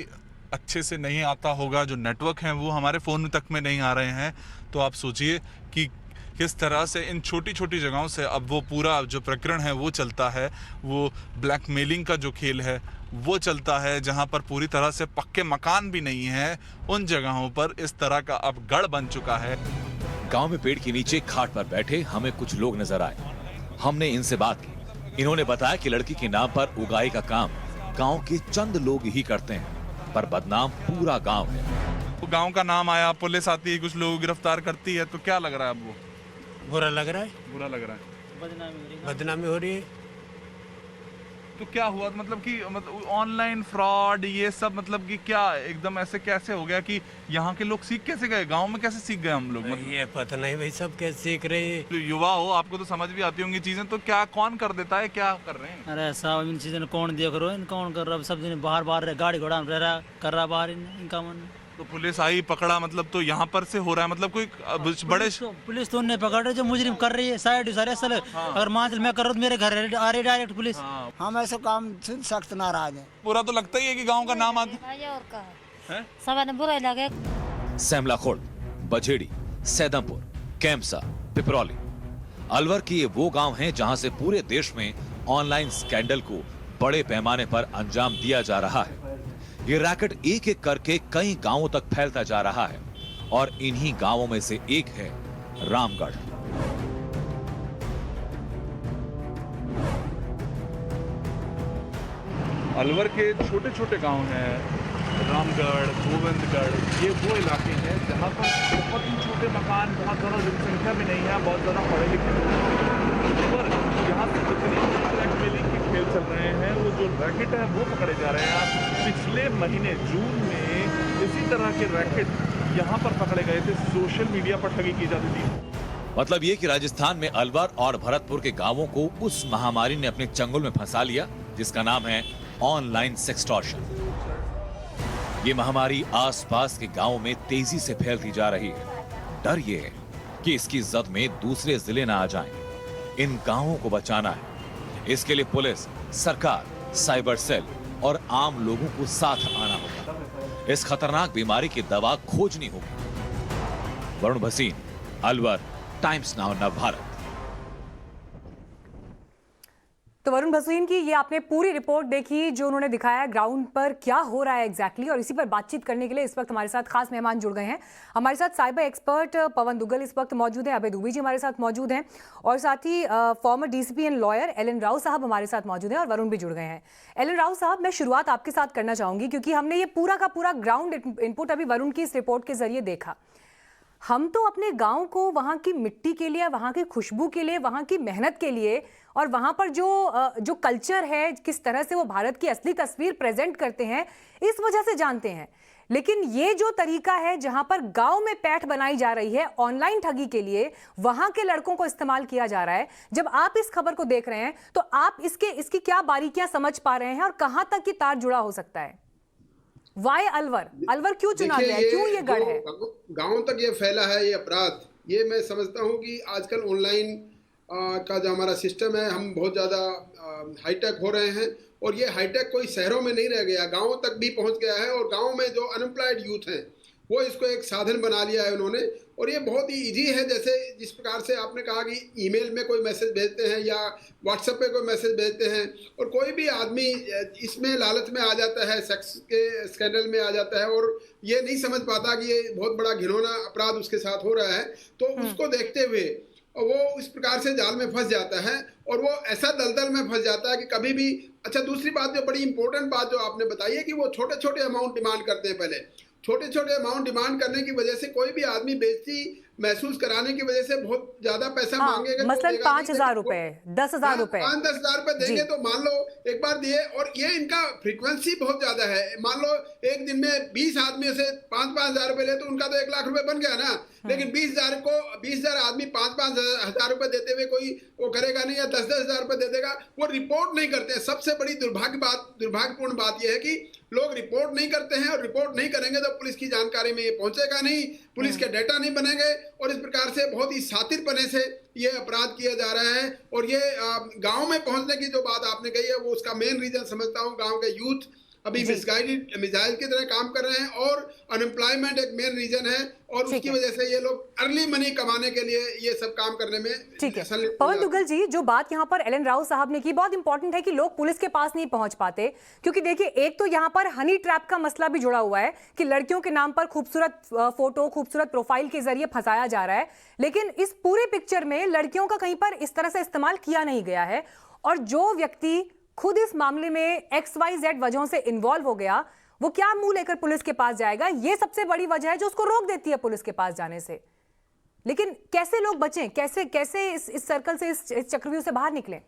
अच्छे से नहीं आता होगा, जो नेटवर्क हैं वो हमारे फ़ोन तक में नहीं आ रहे हैं। तो आप सोचिए कि किस तरह से इन छोटी छोटी जगहों से अब वो पूरा जो प्रकरण है वो चलता है, वो ब्लैकमेलिंग का जो खेल है वो चलता है, जहां पर पूरी तरह से पक्के मकान भी नहीं है। उन जगहों पर इस तरह का अब गढ़ बन चुका है। गांव में पेड़ के नीचे खाट पर बैठे हमें कुछ लोग नजर आए। हमने इनसे बात की। इन्होंने बताया कि लड़की के नाम पर उगाई का काम गांव के चंद लोग ही करते हैं, पर बदनाम पूरा गांव है। तो गांव का नाम आया, पुलिस आती है, कुछ लोग गिरफ्तार करती है, तो क्या लग रहा है आपको? बुरा लग रहा है। बुरा लग रहा है, बदनामी हो रही है। तो क्या हुआ मतलब कि मतलब ऑनलाइन फ्रॉड ये सब, मतलब कि क्या एकदम ऐसे कैसे हो गया कि यहाँ के लोग सीख कैसे गए? गांव में कैसे सीख गए हम लोग? मतलब ये पता नहीं भाई, सब कैसे सीख रहे हैं। तो युवा हो, आपको तो समझ भी आती होंगी चीजें, तो क्या कौन कर देता है, क्या कर रहे हैं? अरे साहब इन चीज़ों कौन देख रहे हो, इन कौन कर रहा है? सब दिन बाहर गाड़ी घोड़ा रह रहा कर रहा बाहर इनका मन। तो पुलिस आई, पकड़ा, मतलब तो यहाँ पर से हो रहा है, मतलब कोई बड़े पुलिस तो नहीं पकड़ रहे, जो मुजरिम कर रही है साइड सारे सल। अगर मान मैं कर रहा हूँ मेरे घर आ रही डायरेक्ट पुलिस। हम ऐसे काम से सख्त नाराज हैं। पूरा तो लगता ही है कि गांव का नाम आता है, सब बुरा लगे। सैमलाखोड़, बझेड़ी, सैदमपुर, कैम्पसा, पिपरौली, अलवर की ये वो गांव हैं जहां से पूरे देश में ऑनलाइन स्कैंडल को बड़े पैमाने पर अंजाम दिया जा रहा है। ये रैकेट एक एक करके कई गांवों तक फैलता जा रहा है, और इन्हीं गांवों में से एक है रामगढ़। अलवर के छोटे छोटे गांव हैं, रामगढ़, गोविंदगढ़, ये वो इलाके हैं जहां पर बहुत ही छोटे मकान, बहुत ज़्यादा जनसंख्या भी नहीं है, बहुत ज़्यादा पढ़े लिखे लोग हैं, पर यहाँ से जितनी ब्लैकमेलिंग के खेल चल रहे हैं, वो जो रैकेट है वो पकड़े जा रहे हैं। पिछले महीने जून में इसी तरह के रैकेट यहाँ पर पकड़े गए थे, सोशल मीडिया पर ठगी की जाती थी। मतलब ये कि राजस्थान में अलवर और भरतपुर के गांवों को उस महामारी ने अपने चंगुल में फंसा लिया जिसका नाम है ऑनलाइन सेक्सटॉर्शन। ये महामारी आसपास के गांवों में तेजी से फैलती जा रही है। डर ये है कि इसकी जद में दूसरे जिले ना आ जाएं। इन गांवों को बचाना है, इसके लिए पुलिस, सरकार, साइबर सेल और आम लोगों को साथ आना होगा। इस खतरनाक बीमारी की दवा खोजनी होगी। Varun Bhasin, Alwar, times now Navbharat. तो वरुण भसून की ये आपने पूरी रिपोर्ट देखी जो उन्होंने दिखाया ग्राउंड पर क्या हो रहा है एग्जैक्टली और इसी पर बातचीत करने के लिए इस वक्त हमारे साथ खास मेहमान जुड़ गए हैं। हमारे साथ साइबर एक्सपर्ट पवन दुग्गल इस वक्त मौजूद है, अभय दुबे जी हमारे साथ मौजूद हैं और साथ ही former DCP and lawyer Alan Rao साहब हमारे साथ मौजूद हैं और वरुण भी जुड़ गए हैं। एलन राव साहब, मैं शुरुआत आपके साथ करना चाहूंगी क्योंकि हमने ये पूरा का पूरा ग्राउंड इनपुट अभी वरुण की इस रिपोर्ट के जरिए देखा। हम तो अपने गांव को वहां की मिट्टी के लिए, वहां की खुशबू के लिए, वहां की मेहनत के लिए और वहां पर जो कल्चर है, किस तरह से वो भारत की असली तस्वीर प्रेजेंट करते हैं, इस वजह से जानते हैं। लेकिन ये जो तरीका है जहां पर गांव में पैठ बनाई जा रही है ऑनलाइन ठगी के लिए, वहां के लड़कों को इस्तेमाल किया जा रहा है। जब आप इस खबर को देख रहे हैं तो आप इसकी क्या बारीकियां समझ पा रहे हैं और कहां तक ये तार जुड़ा हो सकता है? वाई अलवर क्यों चुना गया, क्यों ये गढ़ है? गांव तक ये फैला है ये अपराध, ये मैं समझता हूँ कि आजकल ऑनलाइन का जो हमारा सिस्टम है, हम बहुत ज़्यादा हाईटेक हो रहे हैं और ये हाईटेक कोई शहरों में नहीं रह गया, गाँव तक भी पहुँच गया है और गाँव में जो अनएम्प्लॉयड यूथ हैं वो इसको एक साधन बना लिया है उन्होंने। और ये बहुत ही इजी है, जैसे जिस प्रकार से आपने कहा कि ईमेल में कोई मैसेज भेजते हैं या व्हाट्सएप पे कोई मैसेज भेजते हैं और कोई भी आदमी इसमें लालच में आ जाता है, सेक्स के स्कैंडल में आ जाता है और ये नहीं समझ पाता कि ये बहुत बड़ा घिनौना अपराध उसके साथ हो रहा है, तो उसको देखते हुए वो इस प्रकार से जाल में फंस जाता है और वो ऐसा दलदल में फंस जाता है कि कभी भी। अच्छा, दूसरी बात जो बड़ी इंपॉर्टेंट बात जो आपने बताई है कि वो छोटे छोटे अमाउंट डिमांड करते हैं। पहले छोटे छोटे अमाउंट डिमांड करने की वजह से कोई भी आदमी बेइज्जती महसूस कराने की वजह से बहुत ज्यादा पैसा मांगेगा। मसलन 5,000 रुपए, 10,000 रुपए, 5-10,000 रुपए देंगे तो मान लो एक बार दिए, और ये इनका फ्रीक्वेंसी बहुत ज्यादा है। मान लो एक दिन में 20 आदमी से 5-5 रुपए ले तो उनका तो 1 लाख रुपए बन गया ना। लेकिन 20,000 आदमी 5-5 हजार रुपए देते हुए कोई वो करेगा नहीं, या 10-10 हजार रुपए दे देगा, वो रिपोर्ट नहीं करते। सबसे बड़ी दुर्भाग्यपूर्ण बात यह है कि लोग रिपोर्ट नहीं करते हैं और रिपोर्ट नहीं करेंगे तो पुलिस की जानकारी में ये पहुंचेगा नहीं, पुलिस के डेटा नहीं बनेंगे और इस प्रकार से बहुत ही सातिरपने से ये अपराध किया जा रहा है। और ये गांव में पहुंचने की जो बात आपने कही है वो उसका मेन रीजन समझता हूं, गांव के यूथ अभी मिसगाइडेड मिसाइल की तरह काम कर रहे हैं और अनएम्प्लॉयमेंट एक मेन रीजन है और उसकी वजह से ये लोग अर्ली मनी कमाने के लिए ये सब काम करने में। ठीक है पवन दुग्गल जी, जो बात यहाँ पर एलन राव साहब ने की बहुत इंपॉर्टेंट है कि लोग पुलिस के पास नहीं पहुंच पाते, क्योंकि देखिए एक तो यहाँ पर हनी ट्रैप का मसला भी जुड़ा हुआ है कि लड़कियों के नाम पर खूबसूरत फोटो, खूबसूरत प्रोफाइल के जरिए फंसाया जा रहा है, लेकिन इस पूरे पिक्चर में लड़कियों का कहीं पर इस तरह से इस्तेमाल किया नहीं गया है। और जो व्यक्ति खुद इस मामले में XYZ वजहों से इन्वॉल्व हो गया, वो क्या मुंह लेकर पुलिस के पास जाएगा? ये सबसे बड़ी वजह है जो उसको रोक देती है पुलिस के पास जाने से। लेकिन कैसे लोग बचें, कैसे इस सर्कल से, इस चक्रव्यूह से बाहर निकलें?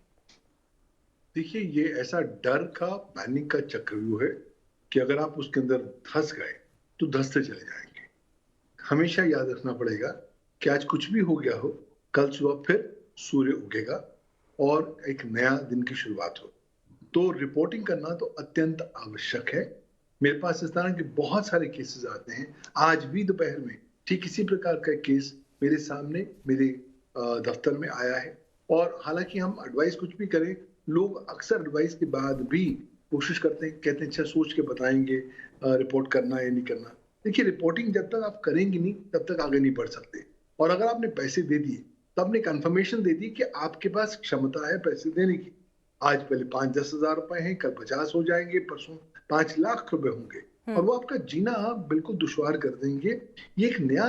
देखिए, ये ऐसा डर का, पैनिक का चक्रव्यूह है कि अगर आप उसके अंदर धंस गए तो धंसते चले जाएंगे। हमेशा याद रखना पड़ेगा कि आज कुछ भी हो गया हो, कल सुबह फिर सूर्य उगेगा और एक नया दिन की शुरुआत हो। तो रिपोर्टिंग करना तो अत्यंत आवश्यक है। मेरे पास इस तरह के बहुत सारे केसेस आते हैं। आज भी दोपहर में ठीक इसी प्रकार का केस मेरे सामने, मेरे दफ्तर में आया है। और हालांकि हम एडवाइस कुछ भी करें, लोग अक्सर एडवाइस के बाद भी कोशिश करते हैं, कहते हैं अच्छा सोच के बताएंगे रिपोर्ट करना या नहीं करना। देखिए, रिपोर्टिंग जब तक आप करेंगे नहीं तब तक आगे नहीं बढ़ सकते। और अगर आपने पैसे दे दिए तो आपने कन्फर्मेशन दे दी कि आपके पास क्षमता है पैसे देने की। आज पहले 5-10 हजार रुपए हैं, कल 50 हो जाएंगे, परसों 5 लाख रुपए होंगे और वो आपका जीना बिल्कुल दुश्वार कर देंगे। ये एक नया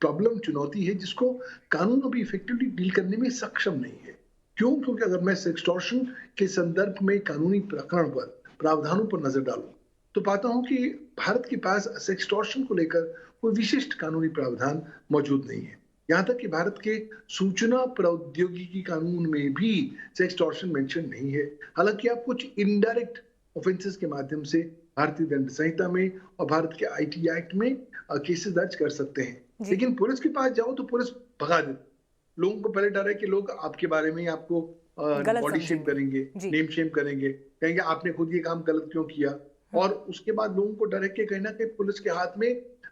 प्रॉब्लम, चुनौती है जिसको कानून अभी इफेक्टिवली डील करने में सक्षम नहीं है। क्यों? क्योंकि अगर मैं एक्सटॉर्शन के संदर्भ में कानूनी प्रकरण पर, प्रावधानों पर नजर डालूं तो पाता हूं कि भारत के पास एक्सटॉर्शन को लेकर कोई विशिष्ट कानूनी प्रावधान मौजूद नहीं है। यहाँ तक कि भारत के सूचना प्रौद्योगिकी कानून में भी एक्सटॉर्शन मेंशन नहीं है। हालांकि आप कुछ इनडायरेक्ट ऑफेंसेस के माध्यम से भारतीय दंड संहिता में और भारत के IT एक्ट में केसेस दर्ज कर सकते हैं, लेकिन पुलिस के पास जाओ तो पुलिस भगा देती। लोगों को पहले डर है कि लोग आपके बारे में आपको बॉडी शेम करेंगे, नेम शेम करेंगे, कहेंगे आपने खुद ये काम गलत क्यों किया। और उसके बाद लोगों को डर है कि कहीं ना कहीं पुलिस के हाथ में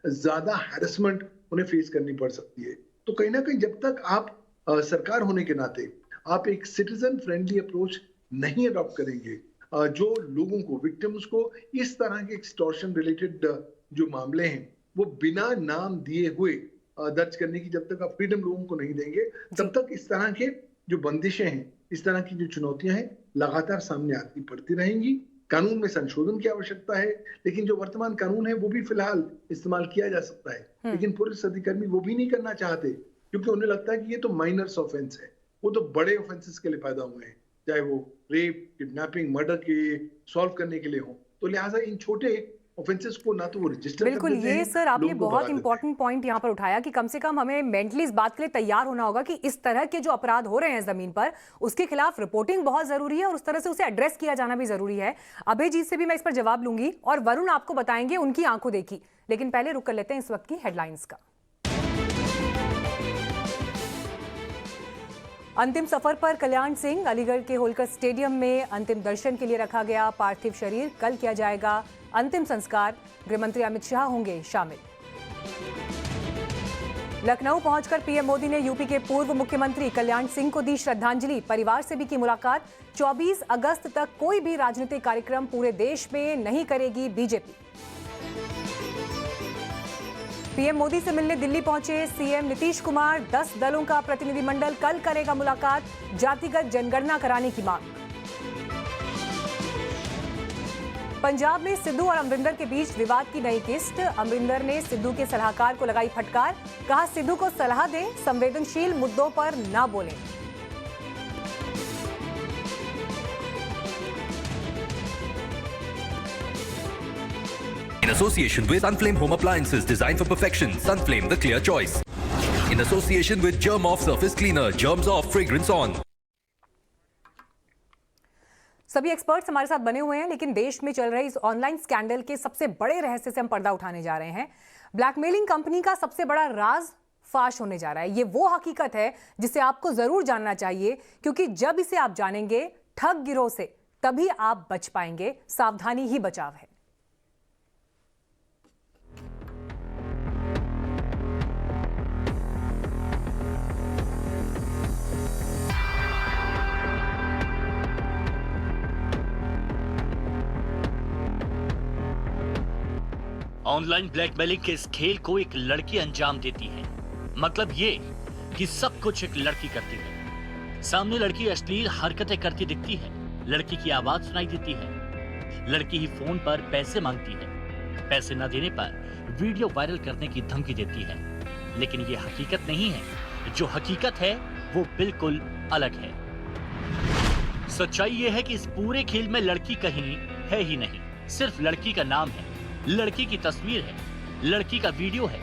ज्यादा हैरेसमेंट उन्हें फेस करनी पड़ सकती है। तो कहीं ना कहीं जब तक आप सरकार होने के नाते आप एक सिटीजन फ्रेंडली अप्रोच नहीं अडॉप्ट करेंगे, जो लोगों को, विक्टिम्स को इस तरह के एक्सटॉर्शन रिलेटेड जो मामले हैं वो बिना नाम दिए हुए दर्ज करने की जब तक आप फ्रीडम लोगों को नहीं देंगे, तब तक इस तरह के जो बंदिशें हैं, इस तरह की जो चुनौतियां हैं, लगातार सामने आती पड़ती रहेंगी। कानून में संशोधन की आवश्यकता है, लेकिन जो वर्तमान कानून है वो भी फिलहाल इस्तेमाल किया जा सकता है, लेकिन पुलिस अधिकारी वो भी नहीं करना चाहते, क्योंकि उन्हें लगता है कि ये तो माइनर्स ऑफेंस है, वो तो बड़े ऑफेंसेस के लिए पैदा हुए हैं, चाहे वो रेप, किडनैपिंग, मर्डर के सॉल्व करने के लिए हो। तो लिहाजा इन छोटे ऑफेंसेस को ना तो वो रजिस्टर बिल्कुल, ये सर आपने बहुत इंपॉर्टेंट पॉइंट यहाँ पर उठाया कि कम से कम हमें मेंटली इस बात के लिए तैयार होना होगा कि इस तरह के जो अपराध हो रहे हैं जमीन पर, उसके खिलाफ रिपोर्टिंग बहुत जरूरी है और उस तरह से उसे एड्रेस किया जाना भी जरूरी है। अभयजीत से भी मैं इस पर जवाब लूंगी और वरुण आपको बताएंगे उनकी आंखों देखी, लेकिन पहले रुक कर लेते हैं इस वक्त की हेडलाइंस का। अंतिम सफर पर कल्याण सिंह, अलीगढ़ के होलकर स्टेडियम में अंतिम दर्शन के लिए रखा गया पार्थिव शरीर, कल किया जाएगा अंतिम संस्कार, गृहमंत्री अमित शाह होंगे शामिल। लखनऊ पहुंचकर पीएम मोदी ने यूपी के पूर्व मुख्यमंत्री कल्याण सिंह को दी श्रद्धांजलि, परिवार से भी की मुलाकात। 24 अगस्त तक कोई भी राजनीतिक कार्यक्रम पूरे देश में नहीं करेगी बीजेपी। पीएम मोदी से मिलने दिल्ली पहुंचे सीएम नीतीश कुमार, 10 दलों का प्रतिनिधिमंडल कल करेगा मुलाकात, जातिगत जनगणना कराने की मांग। पंजाब में सिद्धू और अमरिंदर के बीच विवाद की नई किस्त, अमरिंदर ने सिद्धू के सलाहकार को लगाई फटकार, कहा सिद्धू को सलाह दें, संवेदनशील मुद्दों पर ना बोलें। In association with Sunflame Home Appliances designed for perfection, Sunflame the clear choice. In association with Germ Off Surface Cleaner, germs off, fragrance on. सभी एक्सपर्ट्स हमारे साथ बने हुए हैं, लेकिन देश में चल रहे इस ऑनलाइन स्कैंडल के सबसे बड़े रहस्य से हम पर्दा उठाने जा रहे हैं। ब्लैकमेलिंग कंपनी का सबसे बड़ा राज फाश होने जा रहा है। ये वो हकीकत है जिसे आपको जरूर जानना चाहिए, क्योंकि जब इसे आप जानेंगे ठग गिरोह से, तभी आप बच पाएंगे। सावधानी ही बचाव है। ऑनलाइन ब्लैकमेलिंग के इस खेल को एक लड़की अंजाम देती है। मतलब ये कि सब कुछ एक लड़की करती है। सामने लड़की अश्लील हरकतें करती दिखती है, लड़की की आवाज सुनाई देती है, लड़की ही फोन पर पैसे मांगती है, पैसे न देने पर वीडियो वायरल करने की धमकी देती है। लेकिन ये हकीकत नहीं है, जो हकीकत है वो बिल्कुल अलग है। सच्चाई ये है कि इस पूरे खेल में लड़की कहीं है ही नहीं, सिर्फ लड़की का नाम है, लड़की की तस्वीर है, लड़की का वीडियो है,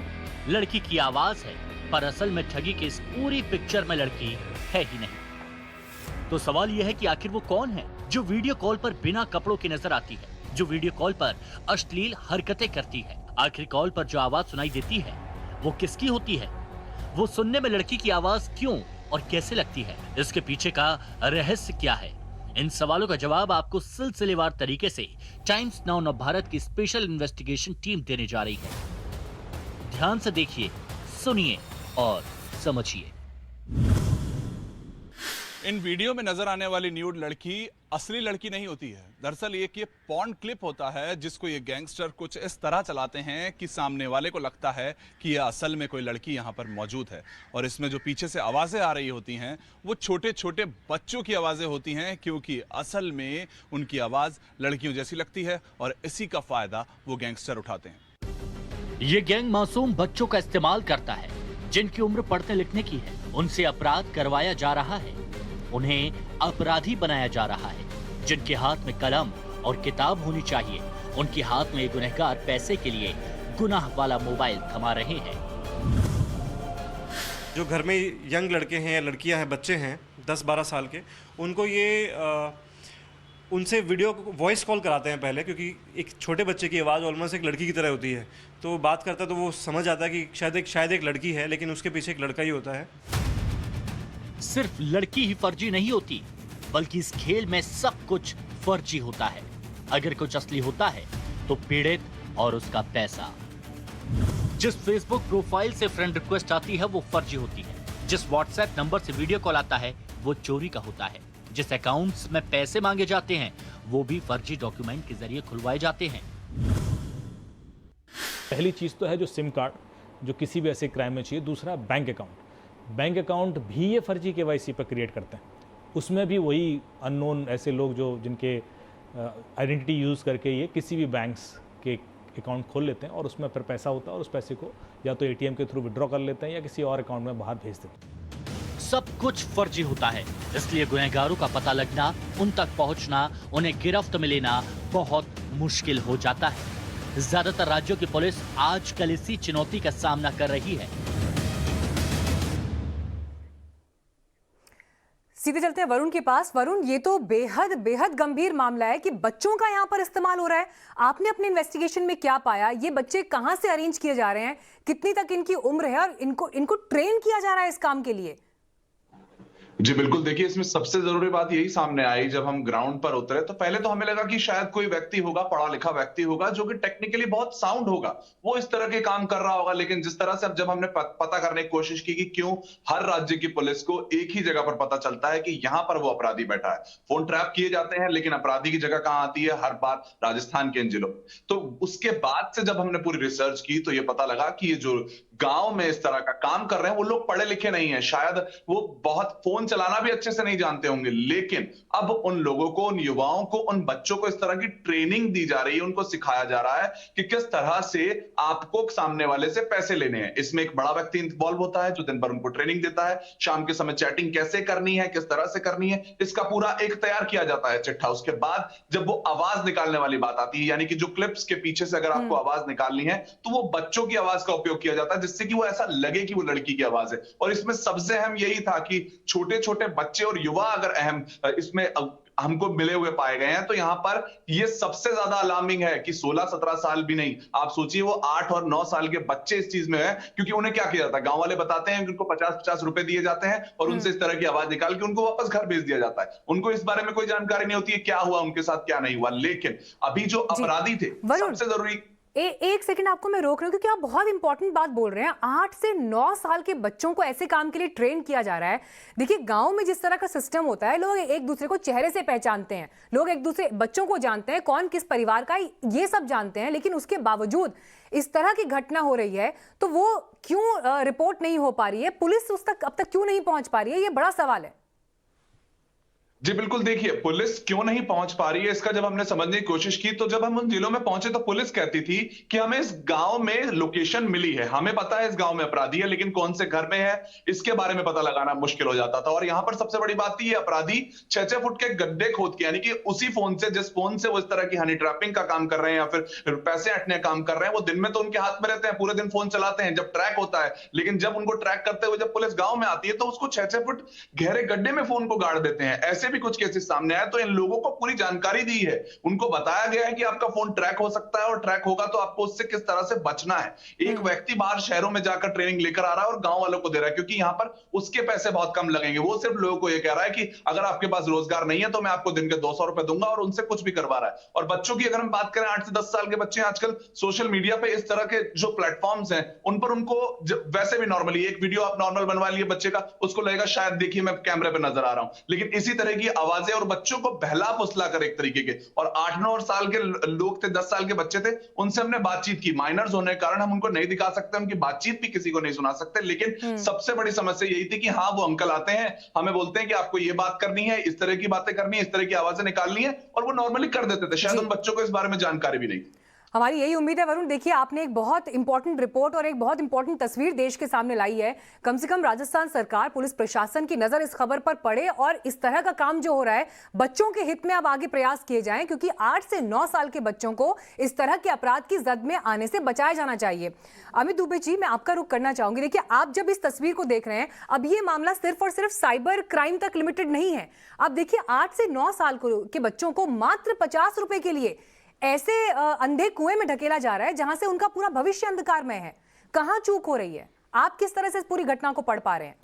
लड़की की आवाज है, पर असल में ठगी के इस पूरी पिक्चर में लड़की है ही नहीं। तो सवाल यह है कि आखिर वो कौन है जो वीडियो कॉल पर बिना कपड़ों के नजर आती है, जो वीडियो कॉल पर अश्लील हरकतें करती है। आखिर कॉल पर जो आवाज सुनाई देती है वो किसकी होती है? वो सुनने में लड़की की आवाज क्यों और कैसे लगती है? इसके पीछे का रहस्य क्या है? इन सवालों का जवाब आपको सिलसिलेवार तरीके से टाइम्स नाउ नव भारत की स्पेशल इन्वेस्टिगेशन टीम देने जा रही है। ध्यान से देखिए, सुनिए और समझिए। इन वीडियो में नजर आने वाली न्यूड लड़की असली लड़की नहीं होती है। दरअसल ये पॉर्न क्लिप होता है जिसको ये गैंगस्टर कुछ इस तरह चलाते हैं कि सामने वाले को लगता है कि ये असल में कोई लड़की यहाँ पर मौजूद है। और इसमें जो पीछे से आवाज़ें आ रही होती हैं वो छोटे छोटे बच्चों की आवाज़ें होती हैं, क्योंकि असल में उनकी आवाज़ लड़कियों जैसी लगती है और इसी का फ़ायदा वो गैंगस्टर उठाते हैं। ये गैंग मासूम बच्चों का इस्तेमाल करता है, जिनकी उम्र पढ़ने लिखने की है। उनसे अपराध करवाया जा रहा है, उन्हें अपराधी बनाया जा रहा है। जिनके हाथ में कलम और किताब होनी चाहिए, उनके हाथ में गुनहगार पैसे के लिए गुनाह वाला मोबाइल थमा रहे हैं। जो घर में यंग लड़के हैं या लड़कियां हैं, बच्चे हैं 10-12 साल के, उनको ये उनसे वीडियो वॉइस कॉल कराते हैं पहले, क्योंकि एक छोटे बच्चे की आवाज़ ऑलमोस्ट एक लड़की की तरह होती है। तो वो बात करता है तो वो समझ आता है कि शायद एक लड़की है, लेकिन उसके पीछे एक लड़का ही होता है। सिर्फ लड़की ही फर्जी नहीं होती, बल्कि इस खेल में सब कुछ फर्जी होता है। अगर कुछ असली होता है तो पीड़ित और उसका पैसा। जिस फेसबुक प्रोफाइल से फ्रेंड रिक्वेस्ट आती है वो फर्जी होती है, जिस व्हाट्सएप नंबर से वीडियो कॉल आता है वो चोरी का होता है, जिस अकाउंट्स में पैसे मांगे जाते हैं वो भी फर्जी डॉक्यूमेंट के जरिए खुलवाए जाते हैं। पहली चीज तो है जो सिम कार्ड जो किसी भी ऐसे क्राइम में चाहिए। दूसरा बैंक अकाउंट भी ये फर्जी KYC पर क्रिएट करते हैं। उसमें भी वही अननोन ऐसे लोग जो जिनके आइडेंटिटी यूज़ करके ये किसी भी बैंक्स के अकाउंट खोल लेते हैं और उसमें फिर पैसा होता है और उस पैसे को या तो एटीएम के थ्रू विड्रॉ कर लेते हैं या किसी और अकाउंट में बाहर भेज देते हैं। सब कुछ फर्जी होता है, इसलिए गुनहगारों का पता लगना, उन तक पहुंचना, उन्हें गिरफ्त में लेना बहुत मुश्किल हो जाता है। ज्यादातर राज्यों की पुलिस आजकल इसी चुनौती का सामना कर रही है। सीधे चलते हैं वरुण के पास। वरुण, ये तो बेहद बेहद गंभीर मामला है कि बच्चों का यहाँ पर इस्तेमाल हो रहा है। आपने अपने इन्वेस्टिगेशन में क्या पाया? ये बच्चे कहाँ से अरेंज किए जा रहे हैं, कितनी तक इनकी उम्र है और इनको ट्रेन किया जा रहा है इस काम के लिए? जी बिल्कुल, देखिए इसमें सबसे जरूरी बात यही सामने आई जब हम ग्राउंड पर उतरे तो पहले तो हमें लगा कि शायद कोई व्यक्ति होगा, पढ़ा लिखा व्यक्ति होगा जो कि टेक्निकली बहुत साउंड होगा, वो इस तरह के काम कर रहा होगा। लेकिन जिस तरह से अब जब हमने पता करने की कोशिश की कि क्यों हर राज्य की पुलिस को एक ही जगह पर पता चलता है कि यहाँ पर वो अपराधी बैठा है, फोन ट्रैप किए जाते हैं, लेकिन अपराधी की जगह कहाँ आती है? हर बार राजस्थान के इन जिलों। तो उसके बाद से जब हमने पूरी रिसर्च की तो ये पता लगा कि ये जो गांव में इस तरह का काम कर रहे हैं वो लोग पढ़े लिखे नहीं है, शायद वो बहुत फोन चलाना भी अच्छे से नहीं जानते होंगे, लेकिन अब उन लोगों को, उन युवाओं को, उन बच्चों को इस तरह की ट्रेनिंग दी जा रही है, उनको सिखाया जा रहा है कि किस तरह से आपको सामने वाले से पैसे लेने हैं। इसमें एक बड़ा व्यक्ति इन्वॉल्व होता है जो दिन भर उनको ट्रेनिंग देता है, शाम के समय चैटिंग कैसे करनी है, किस तरह से करनी है, इसका पूरा एक तैयार किया जाता है चिट्ठा। उसके बाद जब वो आवाज निकालने वाली बात आती है, यानी कि जो क्लिप्स के पीछे से अगर आपको आवाज निकालनी है तो वो बच्चों की आवाज का उपयोग किया जाता है, जिससे कि वो ऐसा लगे कि वो लड़की की आवाज है। और इसमें सबसे अहम यही था कि छोटे छोटे बच्चे और युवा अगर अहम इसमें हमको मिले हुए पाए गए हैं, तो यहां पर ये सबसे ज्यादा अलार्मिंग है कि 16-17 साल भी नहीं, आप सोचिए वो 8 और 9 साल के बच्चे इस चीज में है। क्योंकि उन्हें क्या किया जाता है, गांव वाले बताते हैं कि उनको 50-50 रुपए दिए जाते हैं और उनसे इस तरह की आवाज निकाल के उनको वापस घर भेज दिया जाता है। उनको इस बारे में कोई जानकारी नहीं होती है क्या हुआ उनके साथ, क्या नहीं हुआ। लेकिन अभी जो अपराधी थे, सबसे जरूरी एक सेकंड आपको मैं रोक रही हूँ क्योंकि आप बहुत इंपॉर्टेंट बात बोल रहे हैं। 8 से 9 साल के बच्चों को ऐसे काम के लिए ट्रेन किया जा रहा है। देखिए गांव में जिस तरह का सिस्टम होता है, लोग एक दूसरे को चेहरे से पहचानते हैं, लोग एक दूसरे बच्चों को जानते हैं, कौन किस परिवार का, ये सब जानते हैं। लेकिन उसके बावजूद इस तरह की घटना हो रही है तो वो क्यों रिपोर्ट नहीं हो पा रही है, पुलिस उस तक अब तक क्यों नहीं पहुंच पा रही है, ये बड़ा सवाल है। जी बिल्कुल, देखिए पुलिस क्यों नहीं पहुंच पा रही है इसका जब हमने समझने की कोशिश की तो जब हम उन जिलों में पहुंचे तो पुलिस कहती थी कि हमें इस गांव में लोकेशन मिली है, हमें पता है इस गांव में अपराधी है, लेकिन कौन से घर में है इसके बारे में पता लगाना मुश्किल हो जाता था। और यहां पर सबसे बड़ी बात थी, ये अपराधी 6-6 फुट के गड्ढे खोद के, यानी कि उसी फोन से, जिस फोन से वो इस तरह की हनी ट्रैपिंग का काम कर रहे हैं या फिर पैसे हटने का काम कर रहे हैं, वो दिन में तो उनके हाथ में रहते हैं, पूरे दिन फोन चलाते हैं जब ट्रैक होता है। लेकिन जब उनको ट्रैक करते हुए जब पुलिस गांव में आती है तो उसको 6-6 फुट गहरे गड्ढे में फोन को गाड़ देते हैं। ऐसे भी कुछ केसेस सामने आए। तो इन लोगों को पूरी जानकारी दी है, उनको बताया गया है कि आपका फोन ट्रैक हो सकता है और ट्रैक होगा तो आपको उससे किस तरह से बचना है। एक व्यक्ति बाहर शहरों में जाकर ट्रेनिंग लेकर आ रहा है और गांव वालों को दे रहा है, क्योंकि यहां पर उसके पैसे बहुत कम लगेंगे। वो सिर्फ लोगों को यह कह रहा है कि अगर आपके पास रोजगार नहीं है तो मैं आपको दिन के 200 रुपए दूंगा, और उनसे कुछ भी करवा रहा है। और बच्चों की अगर हम बात करें, 8 से 10 साल के बच्चे आजकल सोशल मीडिया पे इस तरह के जो प्लेटफॉर्म्स हैं उन पर उनको वैसे भी नॉर्मली एक वीडियो आप नॉर्मल बनवा लिए बच्चे का, उसको लगेगा शायद देखिए मैं कैमरे पे नजर आ रहा हूं, लेकिन इसी तरह की आवाजें और बच्चों को बहला फुसला कर एक तरीके के, और 8-9 साल के लोग थे, 10 साल के बच्चे थे, उनसे हमने बातचीत की। माइनर्स होने के कारण हम उनको नहीं दिखा सकते, उनकी बातचीत भी किसी को नहीं सुना सकते। लेकिन सबसे बड़ी समस्या यही थी कि हाँ वो अंकल आते हैं, हमें बोलते हैं कि आपको ये बात करनी है, इस तरह की बातें करनी है, इस तरह की आवाजें निकालनी है, और वो नॉर्मली कर देते थे। शायद उन बच्चों को इस बारे में जानकारी भी नहीं। हमारी यही उम्मीद है वरुण। देखिए आपने एक बहुत इंपॉर्टेंट रिपोर्ट और एक बहुत इंपॉर्टेंट तस्वीर देश के सामने लाई है। कम से कम राजस्थान सरकार, पुलिस प्रशासन की नजर इस खबर पर पड़े और इस तरह का काम जो हो रहा है बच्चों के हित में अब आगे प्रयास किए जाएं, क्योंकि 8 से 9 साल के बच्चों को इस तरह के अपराध की जद में आने से बचाया जाना चाहिए। अमित दुबे जी, मैं आपका रुख करना चाहूंगी। देखिए आप जब इस तस्वीर को देख रहे हैं, अब ये मामला सिर्फ और सिर्फ साइबर क्राइम तक लिमिटेड नहीं है। अब देखिए 8 से 9 साल के बच्चों को मात्र 50 रुपए के लिए ऐसे अंधे कुएं में ढकेला जा रहा है जहां से उनका पूरा भविष्य अंधकार में है। कहां चूक हो रही है? आप किस तरह से इस पूरी घटना को पढ़ पा रहे हैं?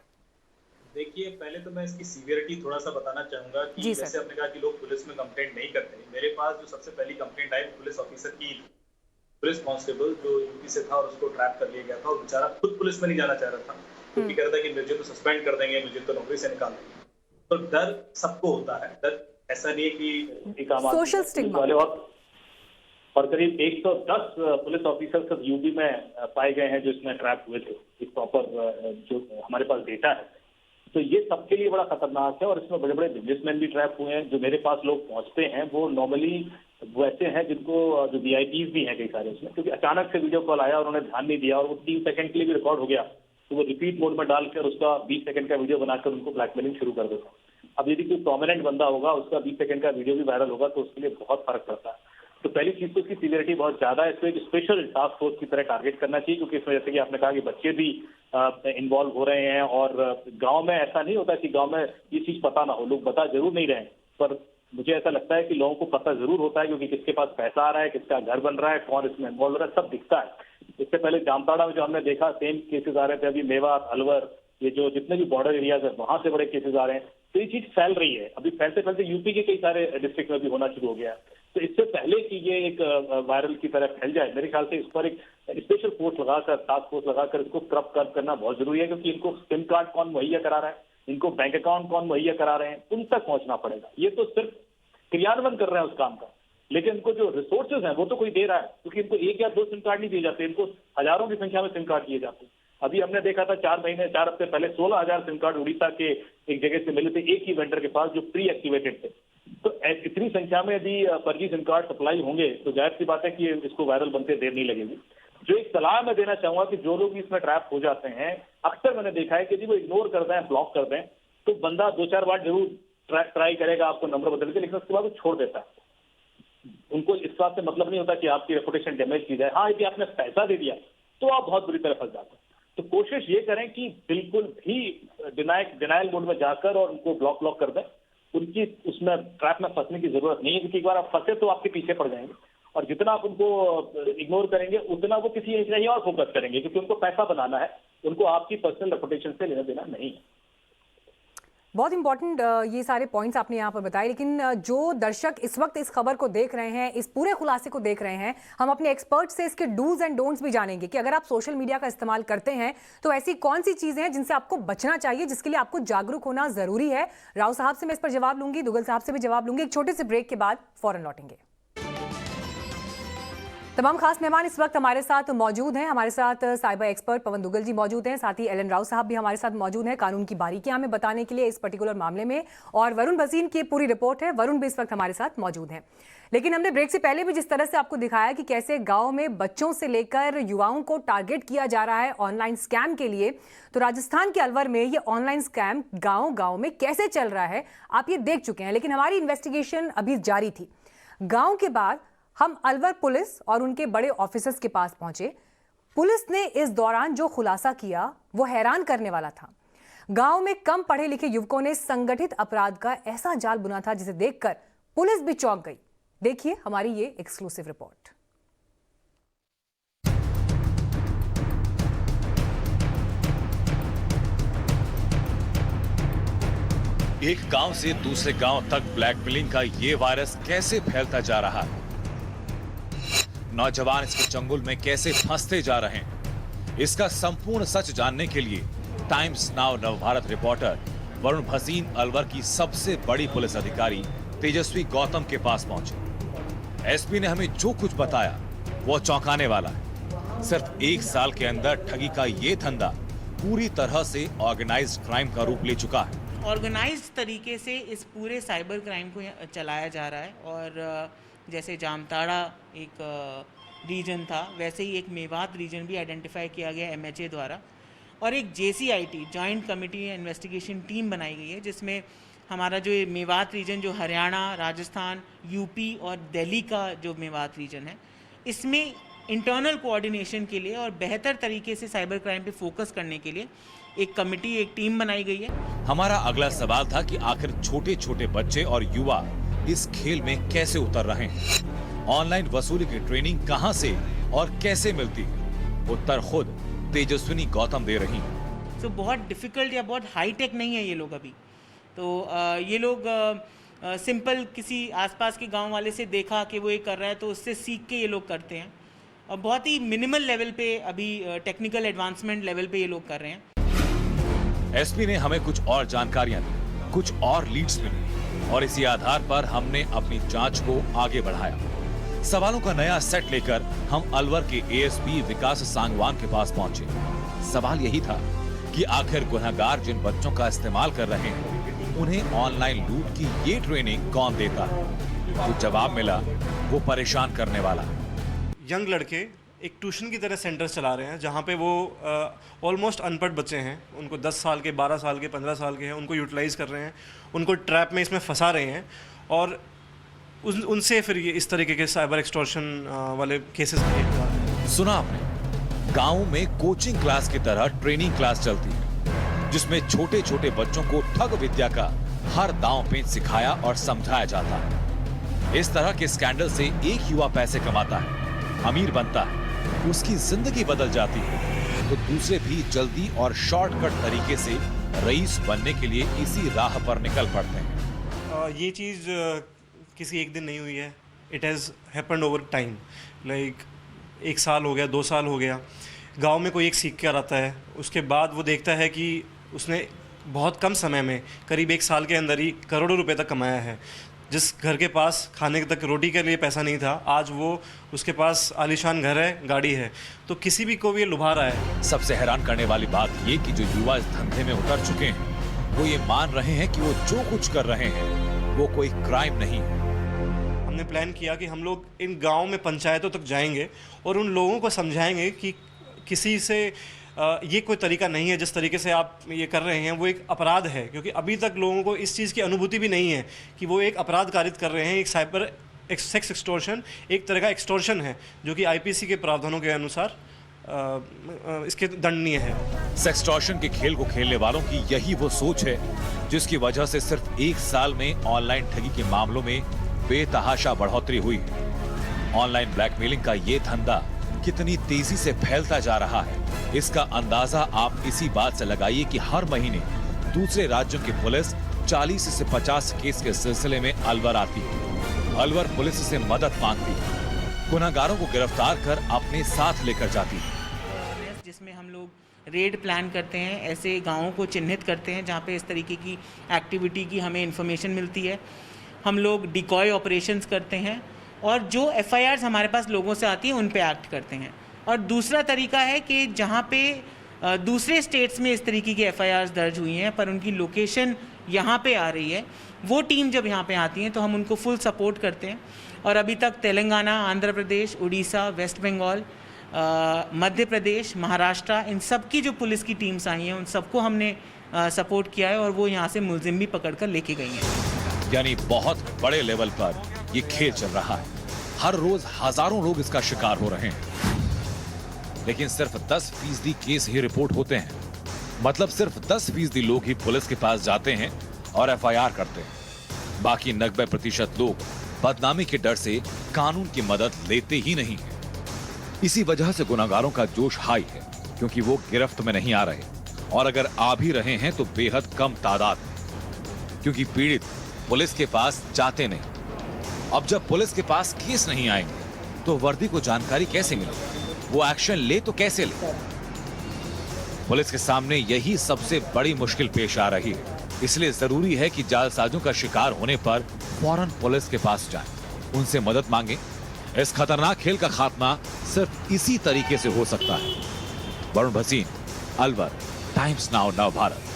देखिए पहले तो मैं इसकी सीवियरिटी थोड़ा सा बताना चाहूंगा कि जैसे आपने कहा कि लोग पुलिस में कंप्लेंट नहीं करते, मेरे पास जो सबसे पहली कंप्लेंट आई पुलिस ऑफिसर की, पुलिस कांस्टेबल जो यूपी से था और उसको ट्रैप कर लिया गया था, और बेचारा खुद पुलिस में नहीं जाना चाह रहा था क्योंकि कह रहा था कि मुझे तो सस्पेंड कर देंगे, मुझे तो नौकरी से निकाल देंगे। तो डर सबको होता है, डर ऐसा नहीं है कि सोशल स्टिग्मा। और करीब 110 पुलिस ऑफिसर सब यूपी में पाए गए हैं जो इसमें ट्रैप हुए थे। एक प्रॉपर जो हमारे पास डेटा है, तो ये सबके लिए बड़ा खतरनाक है और इसमें बड़े बड़े बिजनेसमैन भी ट्रैप हुए हैं। जो मेरे पास लोग पहुंचते हैं वो नॉर्मली वैसे हैं जिनको जो VIPs भी हैं कई सारे उसमें, क्योंकि अचानक से वीडियो कॉल आया, उन्होंने ध्यान नहीं दिया और वो 3 सेकंड के लिए भी रिकॉर्ड हो गया तो वो रिपीट मोड में डालकर उसका 20 सेकंड का वीडियो बनाकर उनको ब्लैकमेलिंग शुरू कर देता। अब यदि कोई प्रोमिनेंट बंदा होगा, उसका 20 सेकंड का वीडियो भी वायरल होगा तो उसके लिए बहुत फर्क पड़ता है। तो पहली चीज तो इसकी सीवियरिटी बहुत ज्यादा है, इसको एक स्पेशल टास्क फोर्स की तरह टारगेट करना चाहिए, क्योंकि इसमें जैसे कि आपने कहा कि बच्चे भी इन्वॉल्व हो रहे हैं और गांव में ऐसा नहीं होता कि गांव में ये चीज पता ना हो, लोग बता जरूर नहीं रहे, पर मुझे ऐसा लगता है कि लोगों को पता जरूर होता है, क्योंकि किसके पास पैसा आ रहा है, किसका घर बन रहा है, कौन इसमें इन्वॉल्व हो रहा है, सब दिखता है। इससे पहले जामताड़ा में जो हमने देखा सेम केसेस आ रहे थे, अभी मेवात, अलवर, ये जो जितने भी बॉर्डर एरियाज है वहां से बड़े केसेस आ रहे हैं। तो ये चीज फैल रही है, अभी फैलते फैलते यूपी के कई सारे डिस्ट्रिक्ट में भी होना शुरू हो गया है। तो इससे पहले कि ये एक वायरल की तरह फैल जाए, मेरे ख्याल से इस पर एक स्पेशल फोर्स लगाकर, टास्क फोर्स लगाकर इसको कर्ब करना बहुत जरूरी है, क्योंकि इनको सिम कार्ड कौन मुहैया करा रहा है, इनको बैंक अकाउंट कौन मुहैया करा रहे हैं, उन तक पहुंचना पड़ेगा। ये तो सिर्फ क्रियान्वयन कर रहे हैं उस काम का, लेकिन इनको जो रिसोर्सेज हैं वो तो कोई दे रहा है, क्योंकि इनको 1 या 2 सिम कार्ड नहीं दिए जाते, इनको हजारों की संख्या में सिम कार्ड दिए जाते हैं। अभी हमने देखा था 4 हफ्ते पहले 16,000 सिम कार्ड उड़ीसा के एक जगह से मिले थे एक ही वेंडर के पास जो प्री एक्टिवेटेड थे। तो इतनी संख्या में यदि फर्जी सिम कार्ड सप्लाई होंगे तो जाहिर सी बात है कि इसको वायरल बनते देर नहीं लगेगी। जो एक सलाह मैं देना चाहूंगा कि जो लोग इसमें ट्रैप हो जाते हैं, अक्सर मैंने देखा है कि जी वो इग्नोर कर दें, ब्लॉक कर दें, तो बंदा 2-4 बार जरूर ट्राई करेगा आपको नंबर बदल के, लेकिन उसके बाद वो छोड़ देता है। उनको इस बात से मतलब नहीं होता कि आपकी रेपुटेशन डैमेज की जाए। हाँ, यदि आपने पैसा दे दिया तो आप बहुत बुरी तरह फंस जाते हैं। तो कोशिश ये करें कि बिल्कुल भी डिनायल मोड में जाकर और उनको ब्लॉक कर दें, उनकी उसमें ट्रैप में फंसने की जरूरत नहीं है, क्योंकि एक बार आप फंसे तो आपके पीछे पड़ जाएंगे और जितना आप उनको इग्नोर करेंगे उतना वो किसी कहीं और फोकस करेंगे, क्योंकि उनको पैसा बनाना है, उनको आपकी पर्सनल रेपुटेशन से लेना देना नहीं है। बहुत इंपॉर्टेंट ये सारे पॉइंट्स आपने यहाँ पर बताए, लेकिन जो दर्शक इस वक्त इस खबर को देख रहे हैं, इस पूरे खुलासे को देख रहे हैं, हम अपने एक्सपर्ट से इसके डूज एंड डोंट्स भी जानेंगे कि अगर आप सोशल मीडिया का इस्तेमाल करते हैं तो ऐसी कौन सी चीजें हैं जिनसे आपको बचना चाहिए, जिसके लिए आपको जागरूक होना जरूरी है। राव साहब से मैं इस पर जवाब लूंगी, दुग्गल साहब से भी जवाब लूंगी। एक छोटे से ब्रेक के बाद फौरन लौटेंगे। तमाम खास मेहमान इस वक्त हमारे साथ मौजूद हैं। हमारे साथ साइबर एक्सपर्ट पवन दुग्गल जी मौजूद हैं, साथ ही एलन राव साहब भी हमारे साथ मौजूद हैं कानून की बारीकियां हमें बताने के लिए इस पर्टिकुलर मामले में, और वरुण भसीन की पूरी रिपोर्ट है, वरुण भी इस वक्त हमारे साथ मौजूद हैं। लेकिन हमने ब्रेक से पहले भी जिस तरह से आपको दिखाया कि कैसे गांव में बच्चों से लेकर युवाओं को टारगेट किया जा रहा है ऑनलाइन स्कैम के लिए, तो राजस्थान के अलवर में ये ऑनलाइन स्कैम गाँव में कैसे चल रहा है आप ये देख चुके हैं। लेकिन हमारी इन्वेस्टिगेशन अभी जारी थी। गाँव के बाद हम अलवर पुलिस और उनके बड़े ऑफिसर्स के पास पहुंचे। पुलिस ने इस दौरान जो खुलासा किया वो हैरान करने वाला था। गांव में कम पढ़े लिखे युवकों ने संगठित अपराध का ऐसा जाल बुना था जिसे देखकर पुलिस भी चौंक गई। देखिए हमारी ये एक्सक्लूसिव रिपोर्ट। एक गांव से दूसरे गांव तक ब्लैकमेलिंग का ये वायरस कैसे फैलता जा रहा है, नौजवान इसके चंगुल में कैसे फंसते जा रहे हैं, इसका संपूर्ण सच जानने के लिए times now Navbharat reporter Varun Bhasin Alwar की सबसे बड़ी पुलिस अधिकारी तेजस्वी गौतम के पास पहुंचे। एसपी ने हमें जो कुछ बताया वो चौंकाने वाला है। सिर्फ 1 साल के अंदर ठगी का ये धंधा पूरी तरह से ऑर्गेनाइज्ड क्राइम का रूप ले चुका है। ऑर्गेनाइज्ड तरीके से इस पूरे साइबर क्राइम को चलाया जा रहा है, और जैसे जामताड़ा एक रीजन था, वैसे ही एक मेवात रीजन भी आइडेंटिफाई किया गया MHA द्वारा, और एक JCIT joint committee investigation team बनाई गई है, जिसमें हमारा जो ये मेवात रीजन जो हरियाणा, राजस्थान, यूपी और दिल्ली का जो मेवात रीजन है, इसमें इंटरनल कोऑर्डिनेशन के लिए और बेहतर तरीके से साइबर क्राइम पे फोकस करने के लिए एक कमेटी, एक टीम बनाई गई है। हमारा अगला सवाल था कि आखिर छोटे छोटे बच्चे और युवा इस खेल में कैसे उतर रहे हैं, ऑनलाइन वसूली की ट्रेनिंग कहां से और कैसे मिलती है, उत्तर खुद तेजस्विनी गौतम दे रही हैं। तो बहुत डिफिकल्ट या बहुत हाई टेक नहीं है ये लोग अभी। तो ये लोग सिंपल किसी आसपास के गांव वाले से देखा कि वो ये कर रहा है तो उससे सीख के ये लोग करते हैं, और बहुत ही मिनिमल लेवल पे अभी टेक्निकल एडवांसमेंट लेवल पे ये लोग कर रहे हैं। एसपी ने हमें कुछ और जानकारियां दी, कुछ और लीड्स मिली, और इसी आधार पर हमने अपनी जांच को आगे बढ़ाया। सवालों का नया सेट लेकर हम अलवर के ASP विकास सांगवान के पास पहुंचे। सवाल यही था कि आखिर गुनहगार जिन बच्चों का इस्तेमाल कर रहे हैं उन्हें ऑनलाइन लूट की ये ट्रेनिंग कौन देता है। तो जवाब मिला वो परेशान करने वाला। यंग लड़के एक ट्यूशन की तरह सेंटर चला रहे हैं जहाँ पे वो ऑलमोस्ट अनपढ़ बच्चे हैं, उनको 10 साल के, 12 साल के, 15 साल के हैं, उनको यूटिलाइज कर रहे हैं, उनको ट्रैप में इसमें फंसा रहे हैं और उनसे फिर ये इस तरीके के साइबर एक्सटॉर्शन वाले केसेस भी। सुना आपने, गाँव में कोचिंग क्लास की तरह ट्रेनिंग क्लास चलती है जिसमें छोटे छोटे बच्चों को ठग विद्या का हर दांव पेच सिखाया और समझाया जाता है। इस तरह के स्कैंडल से एक युवा पैसे कमाता है, अमीर बनता है, उसकी जिंदगी बदल जाती है, तो दूसरे भी जल्दी और शॉर्टकट तरीके से रईस बनने के लिए इसी राह पर निकल पड़ते हैं। ये चीज़ किसी एक दिन नहीं हुई है, it has happened over time. Like 1 साल हो गया, 2 साल हो गया, गांव में कोई एक सीख कर आता है, उसके बाद वो देखता है कि उसने बहुत कम समय में करीब 1 साल के अंदर ही करोड़ों रुपए तक कमाया है। जिस घर के पास खाने तक रोटी के लिए पैसा नहीं था, आज वो उसके पास आलीशान घर है, गाड़ी है, तो किसी भी को भी ये लुभा रहा है। सबसे हैरान करने वाली बात ये कि जो युवा इस धंधे में उतर चुके हैं वो ये मान रहे हैं कि वो जो कुछ कर रहे हैं वो कोई क्राइम नहीं है। हमने प्लान किया कि हम लोग इन गाँव में पंचायतों तक जाएंगे और उन लोगों को समझाएंगे कि किसी से ये कोई तरीका नहीं है, जिस तरीके से आप ये कर रहे हैं वो एक अपराध है, क्योंकि अभी तक लोगों को इस चीज़ की अनुभूति भी नहीं है कि वो एक अपराध कारित कर रहे हैं। एक साइबर सेक्स एक्सटॉर्शन एक तरह का एक्सटॉर्शन है जो कि आईपीसी के प्रावधानों के अनुसार इसके दंडनीय है। सेक्सटॉर्शन के खेल को खेलने वालों की यही वो सोच है जिसकी वजह से सिर्फ 1 साल में ऑनलाइन ठगी के मामलों में बेतहाशा बढ़ोतरी हुई। ऑनलाइन ब्लैकमेलिंग का ये धंधा कितनी तेजी से फैलता जा रहा है इसका अंदाजा आप इसी बात से लगाइए कि हर महीने दूसरे राज्यों की पुलिस 40 से 50 केस के सिलसिले में अलवर आती है। अलवर पुलिस से मदद मांगती है, गुनहगारों को गिरफ्तार कर अपने साथ लेकर जाती है। जिसमें हम लोग रेड प्लान करते हैं, ऐसे गाँवों को चिन्हित करते हैं जहाँ पे इस तरीके की एक्टिविटी की हमें इन्फॉर्मेशन मिलती है। हम लोग डिकॉय ऑपरेशंस करते हैं और जो FIRs हमारे पास लोगों से आती है उन पे एक्ट करते हैं। और दूसरा तरीका है कि जहाँ पे दूसरे स्टेट्स में इस तरीके की FIRs दर्ज हुई हैं पर उनकी लोकेशन यहाँ पे आ रही है, वो टीम जब यहाँ पे आती है तो हम उनको फुल सपोर्ट करते हैं। और अभी तक तेलंगाना, आंध्र प्रदेश, उड़ीसा, वेस्ट बंगाल, मध्य प्रदेश, महाराष्ट्र, इन सब की जो पुलिस की टीम्स आई हैं उन सबको हमने सपोर्ट किया है और वो यहाँ से मुलजिम भी पकड़ कर लेके गई हैं। यानी बहुत बड़े लेवल पर ये खेल चल रहा है। हर रोज हजारों लोग इसका शिकार हो रहे हैं, लेकिन सिर्फ 10% केस ही रिपोर्ट होते हैं। मतलब सिर्फ 10% लोग ही पुलिस के पास जाते हैं और FIR करते हैं। बाकी 90% लोग बदनामी के डर से कानून की मदद लेते ही नहीं है। इसी वजह से गुनहगारों का जोश हाई है, क्योंकि वो गिरफ्त में नहीं आ रहे, और अगर आ भी रहे हैं तो बेहद कम तादाद में, क्योंकि पीड़ित पुलिस के पास जाते नहीं। अब जब पुलिस के पास केस नहीं आएंगे तो वर्दी को जानकारी कैसे मिलेगी, वो एक्शन ले तो कैसे ले। पुलिस के सामने यही सबसे बड़ी मुश्किल पेश आ रही है। इसलिए जरूरी है कि जालसाजों का शिकार होने पर फौरन पुलिस के पास जाएं, उनसे मदद मांगें। इस खतरनाक खेल का खात्मा सिर्फ इसी तरीके से हो सकता है। वरुण भसीन, अलवर, टाइम्स नाउ नव भारत।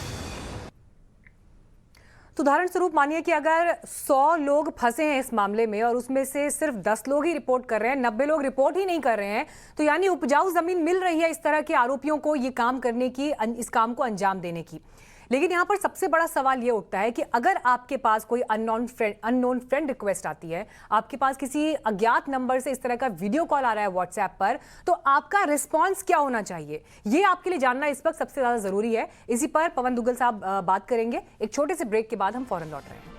तो उदाहरण स्वरूप मानिए कि अगर 100 लोग फंसे हैं इस मामले में और उसमें से सिर्फ 10 लोग ही रिपोर्ट कर रहे हैं, 90 लोग रिपोर्ट ही नहीं कर रहे हैं, तो यानी उपजाऊ जमीन मिल रही है इस तरह के आरोपियों को ये काम करने की, इस काम को अंजाम देने की। लेकिन यहाँ पर सबसे बड़ा सवाल ये उठता है कि अगर आपके पास कोई अननोन फ्रेंड रिक्वेस्ट आती है, आपके पास किसी अज्ञात नंबर से इस तरह का वीडियो कॉल आ रहा है व्हाट्सएप पर, तो आपका रिस्पॉन्स क्या होना चाहिए, ये आपके लिए जानना इस वक्त सबसे ज्यादा जरूरी है। इसी पर पवन दुग्गल साहब बात करेंगे। एक छोटे से ब्रेक के बाद हम फौरन लौट रहे हैं।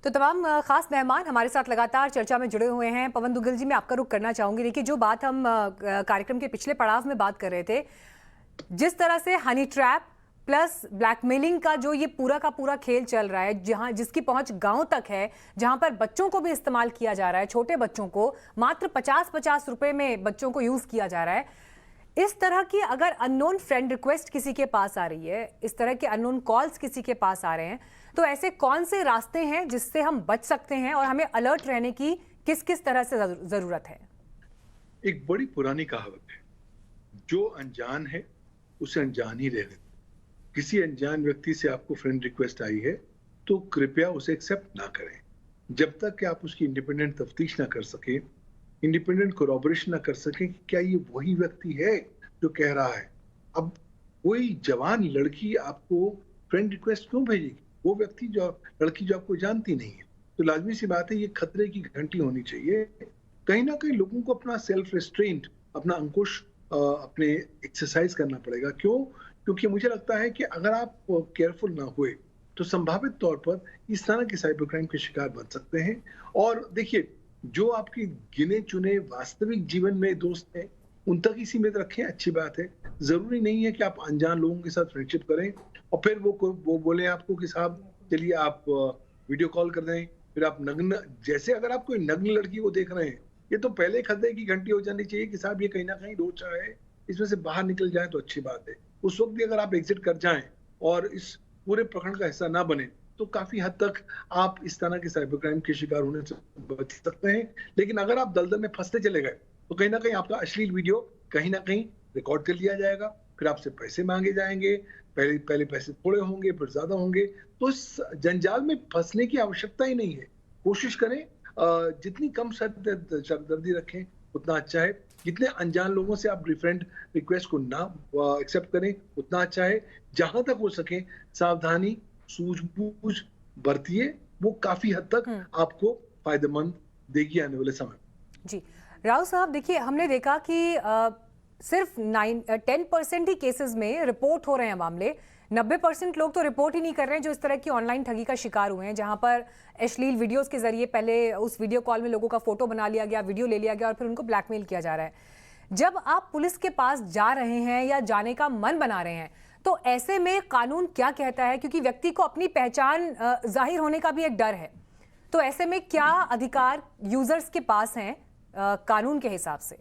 तो तमाम खास मेहमान हमारे साथ लगातार चर्चा में जुड़े हुए हैं। पवन दुग्गल जी, मैं आपका रुख करना चाहूंगी। देखिए, जो बात हम कार्यक्रम के पिछले पड़ाव में बात कर रहे थे, जिस तरह से हनी ट्रैप प्लस ब्लैकमेलिंग का जो ये पूरा का पूरा खेल चल रहा है, जहां जिसकी पहुंच गांव तक है, जहां पर बच्चों को भी इस्तेमाल किया जा रहा है, छोटे बच्चों को मात्र 50-50 रुपए में बच्चों को यूज किया जा रहा है। इस तरह की अगर अननोन फ्रेंड रिक्वेस्ट किसी के पास आ रही है, इस तरह के अननोन कॉल्स किसी के पास आ रहे हैं, तो ऐसे कौन से रास्ते हैं जिससे हम बच सकते हैं और हमें अलर्ट रहने की किस किस तरह से जरूरत है? एक बड़ी पुरानी कहावत है, जो अनजान है उसे अनजान ही रहने। किसी अनजान व्यक्ति से आपको फ्रेंड रिक्वेस्ट आई है तो कृपया उसे एक्सेप्ट ना करें जब तक कि आप उसकी इंडिपेंडेंट तफ्तीश ना कर सके, इंडिपेंडेंट कोरॉबरेशन ना कर सके कि क्या ये वही व्यक्ति है जो कह रहा है। अब कोई जवान लड़की आपको फ्रेंड रिक्वेस्ट क्यों भेजेगी? वो व्यक्ति जो लड़की जो आपको जानती नहीं है। तो लाजमी सी बात है, ये खतरे की घंटी होनी चाहिए। कहीं ना कहीं लोगों को अपना सेल्फ रेस्ट्रेंट, अपना अंकुश अपने एक्सरसाइज करना पड़ेगा। क्यों? क्योंकि मुझे लगता है कि अगर आप केयरफुल ना हुए तो संभावित तौर पर इस तरह के साइबर क्राइम के शिकार बन सकते हैं। और देखिए, जो आपके गिने चुने वास्तविक जीवन में दोस्त हैं उन तक ही सीमित रखें, अच्छी बात है। जरूरी नहीं है कि आप अनजान लोगों के साथ फ्रेंडशिप करें और फिर वो बोले आपको कि साहब चलिए आप वीडियो कॉल कर दें, फिर आप नग्न, जैसे अगर आप कोई नग्न लड़की को देख रहे हैं, ये तो पहले खतरे की घंटी हो जानी चाहिए कि साहब ये कहीं ना कहीं रोचा है, इसमें से बाहर निकल जाए तो अच्छी बात है। उस वक्त भी अगर आप एग्जिट कर जाएं और इस पूरे प्रकरण का हिस्सा ना बने तो काफी हद तक आप इस तरह के साइबर क्राइम के शिकार होने से बच सकते हैं। लेकिन अगर आप दलदल में फंसते चले गए तो कहीं ना कहीं आपका अश्लील वीडियो कहीं ना कहीं रिकॉर्ड कर लिया जाएगा, फिर आपसे पैसे मांगे जाएंगे, पहले पैसे थोड़े होंगे फिर ज्यादा होंगे। तो इस जंजाल में फंसने की आवश्यकता ही नहीं है। कोशिश करें जितनी कम सरदर्दी रखें उतना अच्छा है। जितने अनजान लोगों से आप फ्रेंड रिक्वेस्ट को ना एक्सेप्ट करें उतना अच्छा है। जहां तक हो सके सावधानी सूझबूझ बरतिए, वो काफी हद तक आपको फायदेमंद देगी आने वाले समय। जी राव साहब, देखिए हमने देखा कि सिर्फ 10% ही केसेस में रिपोर्ट हो रहे हैं मामले। 90% लोग तो रिपोर्ट ही नहीं कर रहे हैं जो इस तरह की ऑनलाइन ठगी का शिकार हुए हैं, जहां पर अश्लील वीडियोस के जरिए पहले उस वीडियो कॉल में लोगों का फोटो बना लिया गया, वीडियो ले लिया गया और फिर उनको ब्लैकमेल किया जा रहा है। जब आप पुलिस के पास जा रहे हैं या जाने का मन बना रहे हैं तो ऐसे में कानून क्या कहता है? क्योंकि व्यक्ति को अपनी पहचान जाहिर होने का भी एक डर है, तो ऐसे में क्या अधिकार यूजर्स के पास हैं कानून के हिसाब से?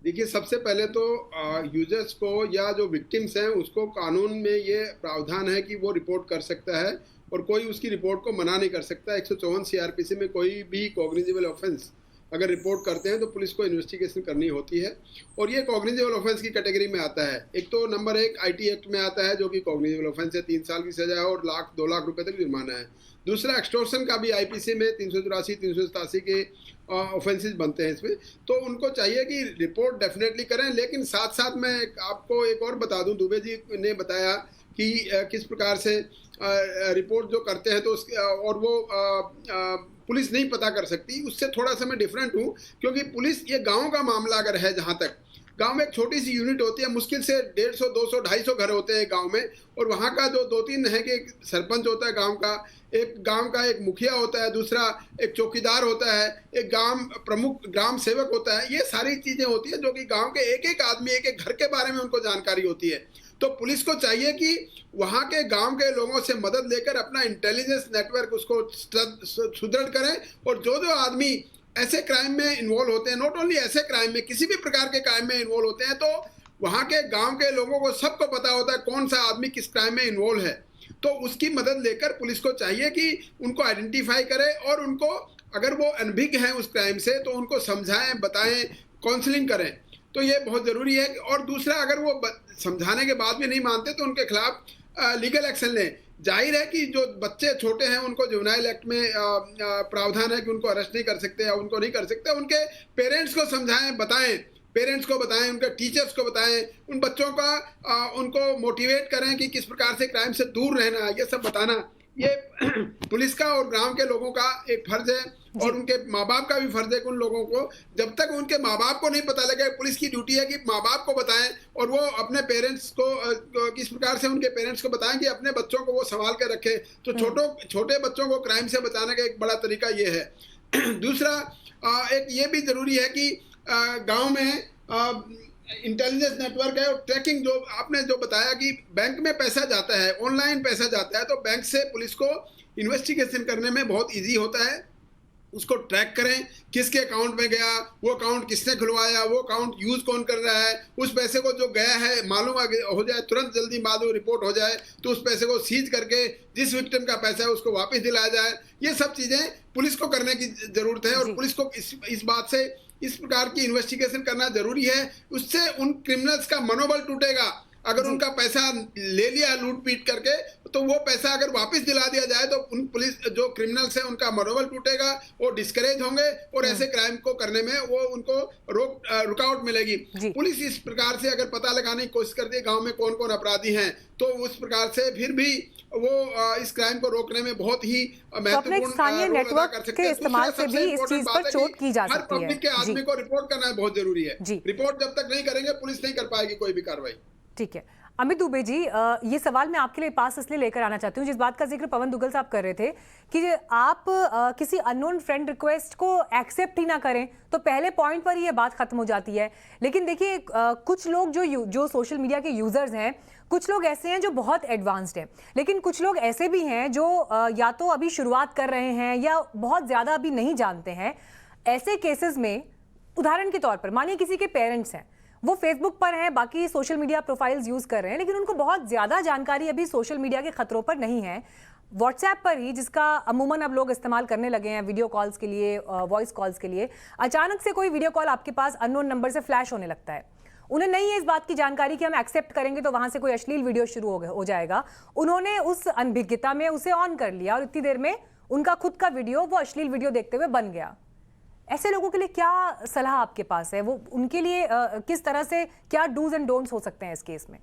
देखिए, सबसे पहले तो यूजर्स को या जो विक्टिम्स हैं उसको कानून में ये प्रावधान है कि वो रिपोर्ट कर सकता है और कोई उसकी रिपोर्ट को मना नहीं कर सकता। 154 सीआरपीसी में कोई भी कॉग्निजेबल ऑफेंस अगर रिपोर्ट करते हैं तो पुलिस को इन्वेस्टिगेशन करनी होती है और ये कॉग्निजेबल ऑफेंस की कैटेगरी में आता है। एक तो नंबर 1 आईटी एक्ट में आता है जो कि कॉग्निजेबल ऑफेंस है, 3 साल की सजा है और 2 लाख रुपए तक जुर्माना है। दूसरा, एक्सटॉर्शन का भी आईपीसी में 384 387 के ऑफेंसेस बनते हैं इसमें। तो उनको चाहिए कि रिपोर्ट डेफिनेटली करें। लेकिन साथ साथ मैं आपको एक और बता दूं, दुबे जी ने बताया कि किस प्रकार से रिपोर्ट जो करते हैं तो और वो पुलिस नहीं पता कर सकती। उससे थोड़ा सा मैं डिफरेंट हूँ, क्योंकि पुलिस, ये गाँव का मामला अगर है, जहाँ तक गांव में एक छोटी सी यूनिट होती है, मुश्किल से 150 200 250 घर होते हैं गांव में, और वहाँ का जो 2-3 है कि एक सरपंच होता है गांव का एक मुखिया होता है, दूसरा एक चौकीदार होता है, एक प्रमुख ग्राम सेवक होता है। ये सारी चीजें होती है जो कि गांव के एक आदमी एक घर के बारे में उनको जानकारी होती है। तो पुलिस को चाहिए कि वहाँ के गांव के लोगों से मदद लेकर अपना इंटेलिजेंस नेटवर्क उसको सुदृढ़ करें, और जो आदमी ऐसे क्राइम में इन्वॉल्व होते हैं, नॉट ओनली ऐसे क्राइम में, किसी भी प्रकार के क्राइम में इन्वॉल्व होते हैं, तो वहाँ के गांव के लोगों को सबको पता होता है कौन सा आदमी किस क्राइम में इन्वॉल्व है। तो उसकी मदद लेकर पुलिस को चाहिए कि उनको आइडेंटिफाई करे और उनको, अगर वो अनभिज्ञ हैं उस क्राइम से, तो उनको समझाएं, बताएं, काउंसलिंग करें। तो ये बहुत ज़रूरी है। और दूसरा, अगर वो समझाने के बाद भी नहीं मानते तो उनके खिलाफ लीगल एक्शन लें। जाहिर है कि जो बच्चे छोटे हैं उनको जुवेनाइल एक्ट में प्रावधान है कि उनको अरेस्ट नहीं कर सकते या उनको नहीं कर सकते। उनके पेरेंट्स को समझाएं, बताएं, पेरेंट्स को बताएं, उनके टीचर्स को बताएं, उन बच्चों का उनको मोटिवेट करें कि किस प्रकार से क्राइम से दूर रहना, ये सब बताना, ये पुलिस का और गांव के लोगों का एक फर्ज है, और उनके माँ बाप का भी फर्ज है कि उन लोगों को, जब तक उनके माँ बाप को नहीं पता लगे, पुलिस की ड्यूटी है कि माँ बाप को बताएं और वो अपने पेरेंट्स को किस प्रकार से उनके पेरेंट्स को बताएं कि अपने बच्चों को वो संभाल के रखें। तो छोटे बच्चों को क्राइम से बचाने का एक बड़ा तरीका ये है। दूसरा, एक ये भी जरूरी है कि गाँव में इंटेलिजेंस नेटवर्क है और ट्रैकिंग, जो आपने जो बताया कि बैंक में पैसा जाता है, ऑनलाइन पैसा जाता है, तो बैंक से पुलिस को इन्वेस्टिगेशन करने में बहुत इजी होता है। उसको ट्रैक करें, किसके अकाउंट में गया, वो अकाउंट किसने खुलवाया, वो अकाउंट यूज कौन कर रहा है, उस पैसे को जो गया है मालूम हो जाए, तुरंत जल्दी मालूम रिपोर्ट हो जाए, तो उस पैसे को सीज करके जिस विक्टिम का पैसा है उसको वापस दिलाया जाए। ये सब चीज़ें पुलिस को करने की ज़रूरत है, और पुलिस को इस बात से इस प्रकार की इन्वेस्टिगेशन करना जरूरी है। उससे उन क्रिमिनल्स का मनोबल टूटेगा। अगर उनका पैसा ले लिया लूट पीट करके, तो वो पैसा अगर वापस दिला दिया जाए तो उन पुलिस जो क्रिमिनल्स हैं उनका मनोबल टूटेगा, वो डिस्करेज होंगे और ऐसे क्राइम को करने में वो उनको रुकावट मिलेगी। पुलिस इस प्रकार से अगर पता लगाने की कोशिश करती है गांव में कौन कौन अपराधी हैं, तो उस प्रकार से फिर भी वो इस क्राइम को रोकने में बहुत ही महत्वपूर्ण स्थानीय नेटवर्क के इस्तेमाल से भी इस चीज पर चोट की जा सकती है। पब्लिक के आदमी को रिपोर्ट करना बहुत जरूरी है। रिपोर्ट जब तक नहीं करेंगे पुलिस नहीं कर पाएगी कोई भी कार्रवाई। ठीक है अमित दुबे जी, ये सवाल मैं आपके लिए पास इसलिए लेकर आना चाहती हूँ, जिस बात का जिक्र पवन दुग्गल साहब कर रहे थे कि आप किसी अननोन फ्रेंड रिक्वेस्ट को एक्सेप्ट ही ना करें तो पहले पॉइंट पर ही ये बात खत्म हो जाती है। लेकिन देखिए कुछ लोग जो सोशल मीडिया के यूजर्स हैं, कुछ लोग ऐसे हैं जो बहुत एडवांस्ड हैं, लेकिन कुछ लोग ऐसे भी हैं जो या तो अभी शुरुआत कर रहे हैं या बहुत ज़्यादा अभी नहीं जानते हैं। ऐसे केसेस में उदाहरण के तौर पर मानिए किसी के पेरेंट्स हैं, वो फेसबुक पर हैं, बाकी सोशल मीडिया प्रोफाइल्स यूज कर रहे हैं, लेकिन उनको बहुत ज्यादा जानकारी अभी सोशल मीडिया के खतरों पर नहीं है। व्हाट्सएप पर ही, जिसका अमूमन अब लोग इस्तेमाल करने लगे हैं वीडियो कॉल्स के लिए, वॉइस कॉल्स के लिए, अचानक से कोई वीडियो कॉल आपके पास अननोन नंबर से फ्लैश होने लगता है। उन्हें नहीं है इस बात की जानकारी कि हम एक्सेप्ट करेंगे तो वहां से कोई अश्लील वीडियो शुरू हो जाएगा। उन्होंने उस अनभिज्ञता में उसे ऑन कर लिया और इतनी देर में उनका खुद का वीडियो वो अश्लील वीडियो देखते हुए बन गया। ऐसे लोगों के लिए क्या सलाह आपके पास है? वो उनके लिए किस तरह से क्या डूज एंड डोंट्स हो सकते हैं इस केस में?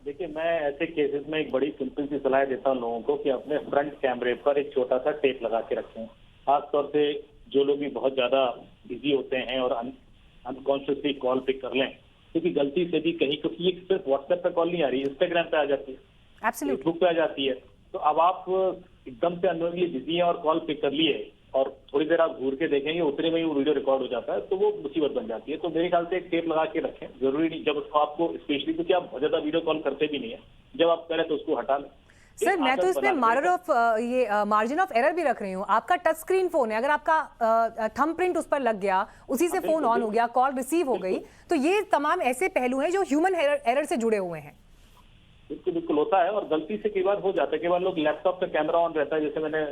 देखिए, मैं ऐसे केसेस में एक बड़ी सिंपल सी सलाह देता हूँ लोगों को कि अपने फ्रंट कैमरे पर एक छोटा सा टेप लगा के रखें। खासतौर से जो लोग भी बहुत ज्यादा बिजी होते हैं और अनकॉन्शियसली कॉल पिक कर लें, क्योंकि गलती से भी कहीं, क्योंकि ये सिर्फ व्हाट्सएप पे कॉल नहीं आ रही, इंस्टाग्राम पे आ जाती है, फेसबुक पे आ जाती है, तो अब आप एकदम से अननोनली बिजी हैं और कॉल पिक कर लिए और थोड़ी देर आप घूर के देखेंगे उतने में ही वो वीडियो रिकॉर्ड हो जाता है, तो वो मुसीबत बन जाती है। तो मेरे ख्याल से एक टेप लगा के रखें, जरूरी नहीं जब उसको आपको, स्पेशली क्योंकि आप बहुत ज्यादा वीडियो कॉल करते भी नहीं है, जब आप करें तो उसको हटा लें। सर मैं तो इसमें मार्जिन ऑफ एरर भी रख रही हूँ। आपका टच स्क्रीन फोन है, अगर आपका थंब प्रिंट उस पर लग गया, उसी से फोन ऑन हो गया, कॉल रिसीव हो गई, तो ये तमाम ऐसे पहलू हैं जो ह्यूमन एरर से जुड़े हुए हैं। बिल्कुल होता है और गलती से कई बार हो जाता है। कई बार लोग लैपटॉप का कैमरा ऑन रहता है, जैसे मैंने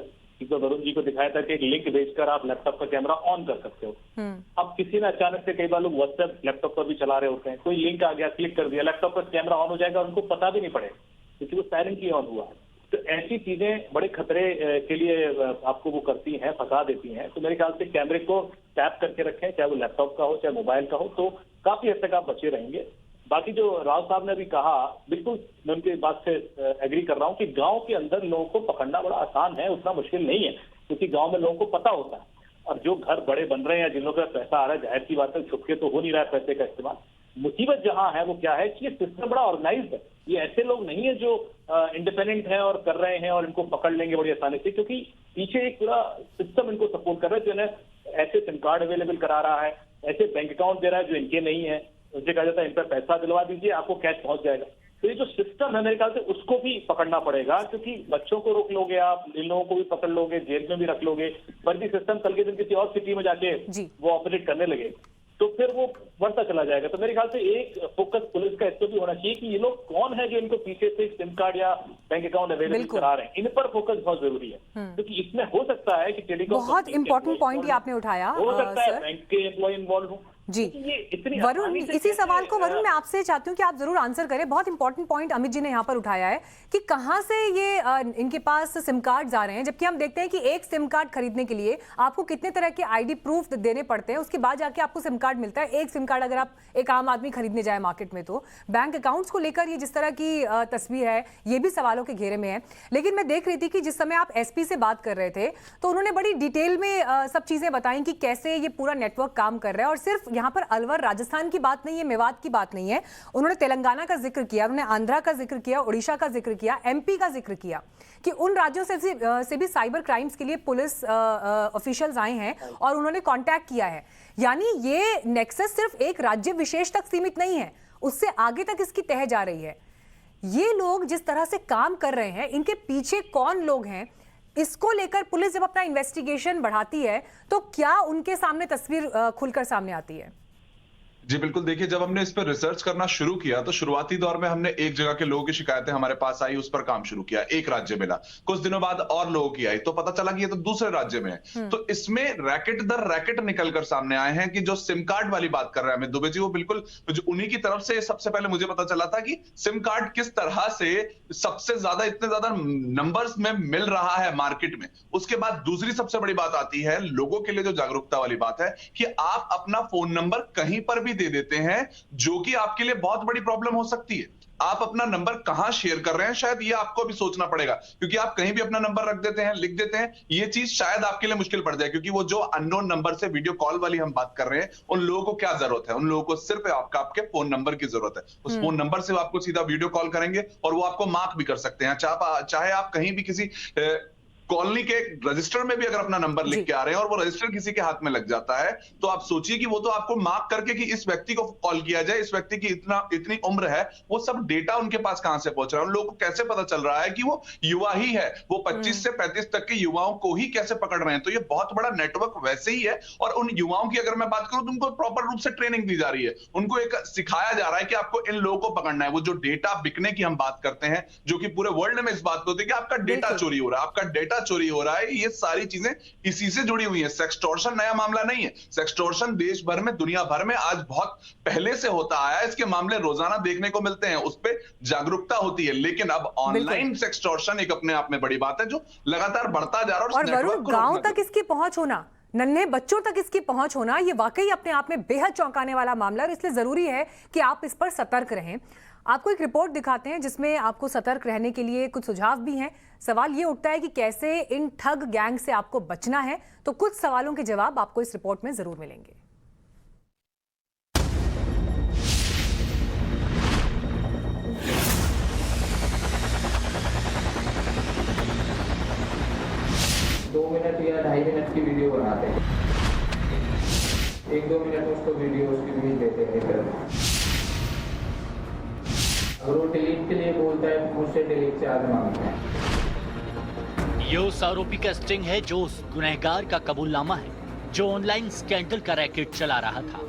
वरुण जी को दिखाया था कि एक लिंक भेजकर आप लैपटॉप का कैमरा ऑन कर सकते हो। अब किसी ने अचानक से, कई बार लोग व्हाट्सएप लैपटॉप पर भी चला रहे होते हैं, कोई लिंक आ गया, क्लिक कर दिया, लैपटॉप का कैमरा ऑन हो जाएगा और उनको पता भी नहीं पड़ेगा क्योंकि वो साइलेंटली ऑन हुआ है। तो ऐसी चीजें बड़े खतरे के लिए आपको वो करती हैं, फंसा देती हैं। तो मेरे ख्याल से कैमरे को टैप करके रखें, चाहे वो लैपटॉप का हो चाहे मोबाइल का हो, तो काफी हद तक आप बचे रहेंगे। बाकी जो राव साहब ने अभी कहा, बिल्कुल मैं उनकी बात से एग्री कर रहा हूँ कि गांव के अंदर लोगों को पकड़ना बड़ा आसान है, उतना मुश्किल नहीं है, क्योंकि गांव में लोगों को पता होता है। और जो घर बड़े बन रहे हैं, जिन लोगों का पैसा आ रहा है, जाहिर सी बात है छुप के तो हो नहीं रहा है पैसे का इस्तेमाल। मुसीबत जहां है वो क्या है कि ये सिस्टम बड़ा ऑर्गेनाइज्ड है। ये ऐसे लोग नहीं है जो इंडिपेंडेंट है और कर रहे हैं और इनको पकड़ लेंगे बड़ी आसानी से, क्योंकि पीछे एक पूरा सिस्टम इनको सपोर्ट कर रहा है, जो इन्हें ऐसे सिम कार्ड अवेलेबल करा रहा है, ऐसे बैंक अकाउंट दे रहा है जो इनके नहीं है, उनसे कहा जाता है इन पर पैसा दिलवा दीजिए, आपको कैश पहुंच जाएगा। तो ये जो सिस्टम है मेरे ख्याल से उसको भी पकड़ना पड़ेगा, क्योंकि बच्चों को रोक लोगे आप, इन लोगों को भी पकड़ लोगे, जेल में भी रख लोगे, पर भी सिस्टम कल के दिन किसी और सिटी में जाके वो ऑपरेट करने लगे तो फिर वो बढ़ता चला जाएगा। तो मेरे ख्याल से एक फोकस पुलिस का इस पर भी होना चाहिए कि ये लोग कौन है जो इनको पीछे से सिम कार्ड या बैंक अकाउंट अवेलेबल करा रहे हैं, इन पर फोकस बहुत जरूरी है। क्योंकि इसमें हो सकता है कि टेलीकॉम, बहुत इंपॉर्टेंट पॉइंट ही आपने उठाया, हो सकता है बैंक के एम्प्लॉय इन्वॉल्व हो जी। वरुण, इसी सवाल को वरुण मैं आपसे चाहती हूँ कि आप जरूर आंसर करें। बहुत इंपॉर्टेंट पॉइंट अमित जी ने यहाँ पर उठाया है कि कहाँ से ये इनके पास सिम कार्ड्स आ रहे हैं, जबकि हम देखते हैं कि एक सिम कार्ड खरीदने के लिए आपको कितने तरह के आईडी प्रूफ देने पड़ते हैं, उसके बाद जाके आपको सिम कार्ड मिलता है। एक सिम कार्ड अगर आप एक आम आदमी खरीदने जाए मार्केट में, तो बैंक अकाउंट्स को लेकर ये जिस तरह की तस्वीर है ये भी सवालों के घेरे में है। लेकिन मैं देख रही थी कि जिस समय आप एसपी से बात कर रहे थे तो उन्होंने बड़ी डिटेल में सब चीजें बताई कि कैसे ये पूरा नेटवर्क काम कर रहा है। और सिर्फ यहाँ पर अलवर राजस्थान की बात नहीं है, मेवात की बात नहीं है, उन्होंने तेलंगाना का जिक्र किया, उन्होंने आंध्रा का जिक्र किया, उड़ीसा का जिक्र किया, एमपी का जिक्र किया कि उन राज्यों से भी साइबर क्राइम्स के लिए पुलिस ऑफिशियल्स आए हैं और उन्होंने कांटेक्ट किया है। यानी ये नेक्सस सिर्फ एक राज्य विशेष तक सीमित नहीं है, उससे आगे तक इसकी तह जा रही है। ये लोग जिस तरह से काम कर रहे हैं, इनके पीछे कौन लोग हैं, इसको लेकर पुलिस जब अपना इन्वेस्टिगेशन बढ़ाती है तो क्या उनके सामने तस्वीर खुलकर सामने आती है? जी बिल्कुल, देखिए जब हमने इस पर रिसर्च करना शुरू किया तो शुरुआती दौर में हमने एक जगह के लोगों की शिकायतें हमारे पास आई, उस पर काम शुरू किया, एक राज्य मिला। कुछ दिनों बाद और लोगों की आई तो पता चला कि ये तो दूसरे राज्य में है। तो इसमें रैकेट दर रैकेट निकलकर सामने आए हैं कि जो सिम कार्ड वाली बात कर रहे हैं अमित दुबे जी, वो बिल्कुल जो उन्हीं की तरफ से सबसे पहले मुझे पता चला था कि सिम कार्ड किस तरह से सबसे ज्यादा इतने ज्यादा नंबर्स में मिल रहा है मार्केट में। उसके बाद दूसरी सबसे बड़ी बात आती है लोगों के लिए जो जागरूकता वाली बात है कि आप अपना फोन नंबर कहीं पर भी दे देते हैं, जो कि आपके लिए बहुत बड़ी प्रॉब्लम हो सकती है। आप अपना नंबर कहां शेयर कर रहे हैं, शायद ये आपको भी सोचना पड़ेगा, क्योंकि आप कहीं भी अपना नंबर रख देते हैं, लिख देते हैं, ये चीज शायद आपके लिए मुश्किल पड़ जाए, क्योंकि वो जो अननोन नंबर से वीडियो कॉल वाली हम बात कर रहे हैं, उन लोगों को क्या जरूरत है? उन लोगों को सिर्फ आपके फोन नंबर की जरूरत है। उस फोन नंबर से वो आपको सीधा वीडियो कॉल करेंगे और वो आपको मार्क भी कर सकते हैं। चाहे आप कहीं भी किसी कॉलोनी के रजिस्टर में भी अगर अपना नंबर लिख के आ रहे हैं और वो रजिस्टर किसी के हाथ में लग जाता है, तो आप सोचिए कि वो तो आपको मार्क करके कि इस व्यक्ति को कॉल किया जाए, इस व्यक्ति की इतनी उम्र है, वो सब डेटा उनके पास कहां से पहुंच रहा है? उन लोगों को कैसे पता चल रहा है कि वो युवा ही है? वो 25 से 35 तक के युवाओं को ही कैसे पकड़ रहे हैं? तो ये बहुत बड़ा नेटवर्क वैसे ही है। और उन युवाओं की अगर मैं बात करूं तो उनको प्रॉपर रूप से ट्रेनिंग दी जा रही है, उनको एक सिखाया जा रहा है कि आपको इन लोगों को पकड़ना है। वो जो डेटा बिकने की हम बात करते हैं, जो कि पूरे वर्ल्ड में इस बात को होती है कि आपका डेटा चोरी हो रहा है, आपका डेटा चोरी हो रहा है, ये सारी चीजें इसी से जुड़ी हुई हैं। सेक्सटॉर्शन नया मामला नहीं है। सेक्सटॉर्शन देश भर में, दुनिया भर में आज बहुत पहले से होता आया है। इसके मामले रोजाना देखने को मिलते हैं, उस पर जागरूकता होती है। लेकिन अब ऑनलाइन सेक्सटॉर्शन एक अपने आप में बड़ी बात है, जो लगातार बढ़ता जा रहा है। और वरुण, गांव तक इसकी पहुंच होना, नन्हे बच्चों तक इसकी पहुंच होना, ये वाकई अपने आप में बेहद चौंकाने वाला मामला है। और इसलिए जरूरी है कि आप इस पर सतर्क रहें। आपको एक रिपोर्ट दिखाते हैं जिसमें आपको सतर्क रहने के लिए कुछ सुझाव भी हैं। सवाल ये उठता है कि कैसे इन ठग गैंग से आपको बचना है, तो कुछ सवालों के जवाब आपको इस रिपोर्ट में जरूर मिलेंगे। दो मिनट या 2.5 मिनट की वीडियो बनाते हैं, 1-2 मिनट उसको वीडियो उसकी भेज देते हैं। और वो डिलीट के लिए बोलता है, मुझसे डिलीट चार्ज मांगते हैं। ये उस आरोपी का स्टिंग है जो उस गुनहगार का कबूलनामा है जो ऑनलाइन स्कैंडल का रैकेट चला रहा था।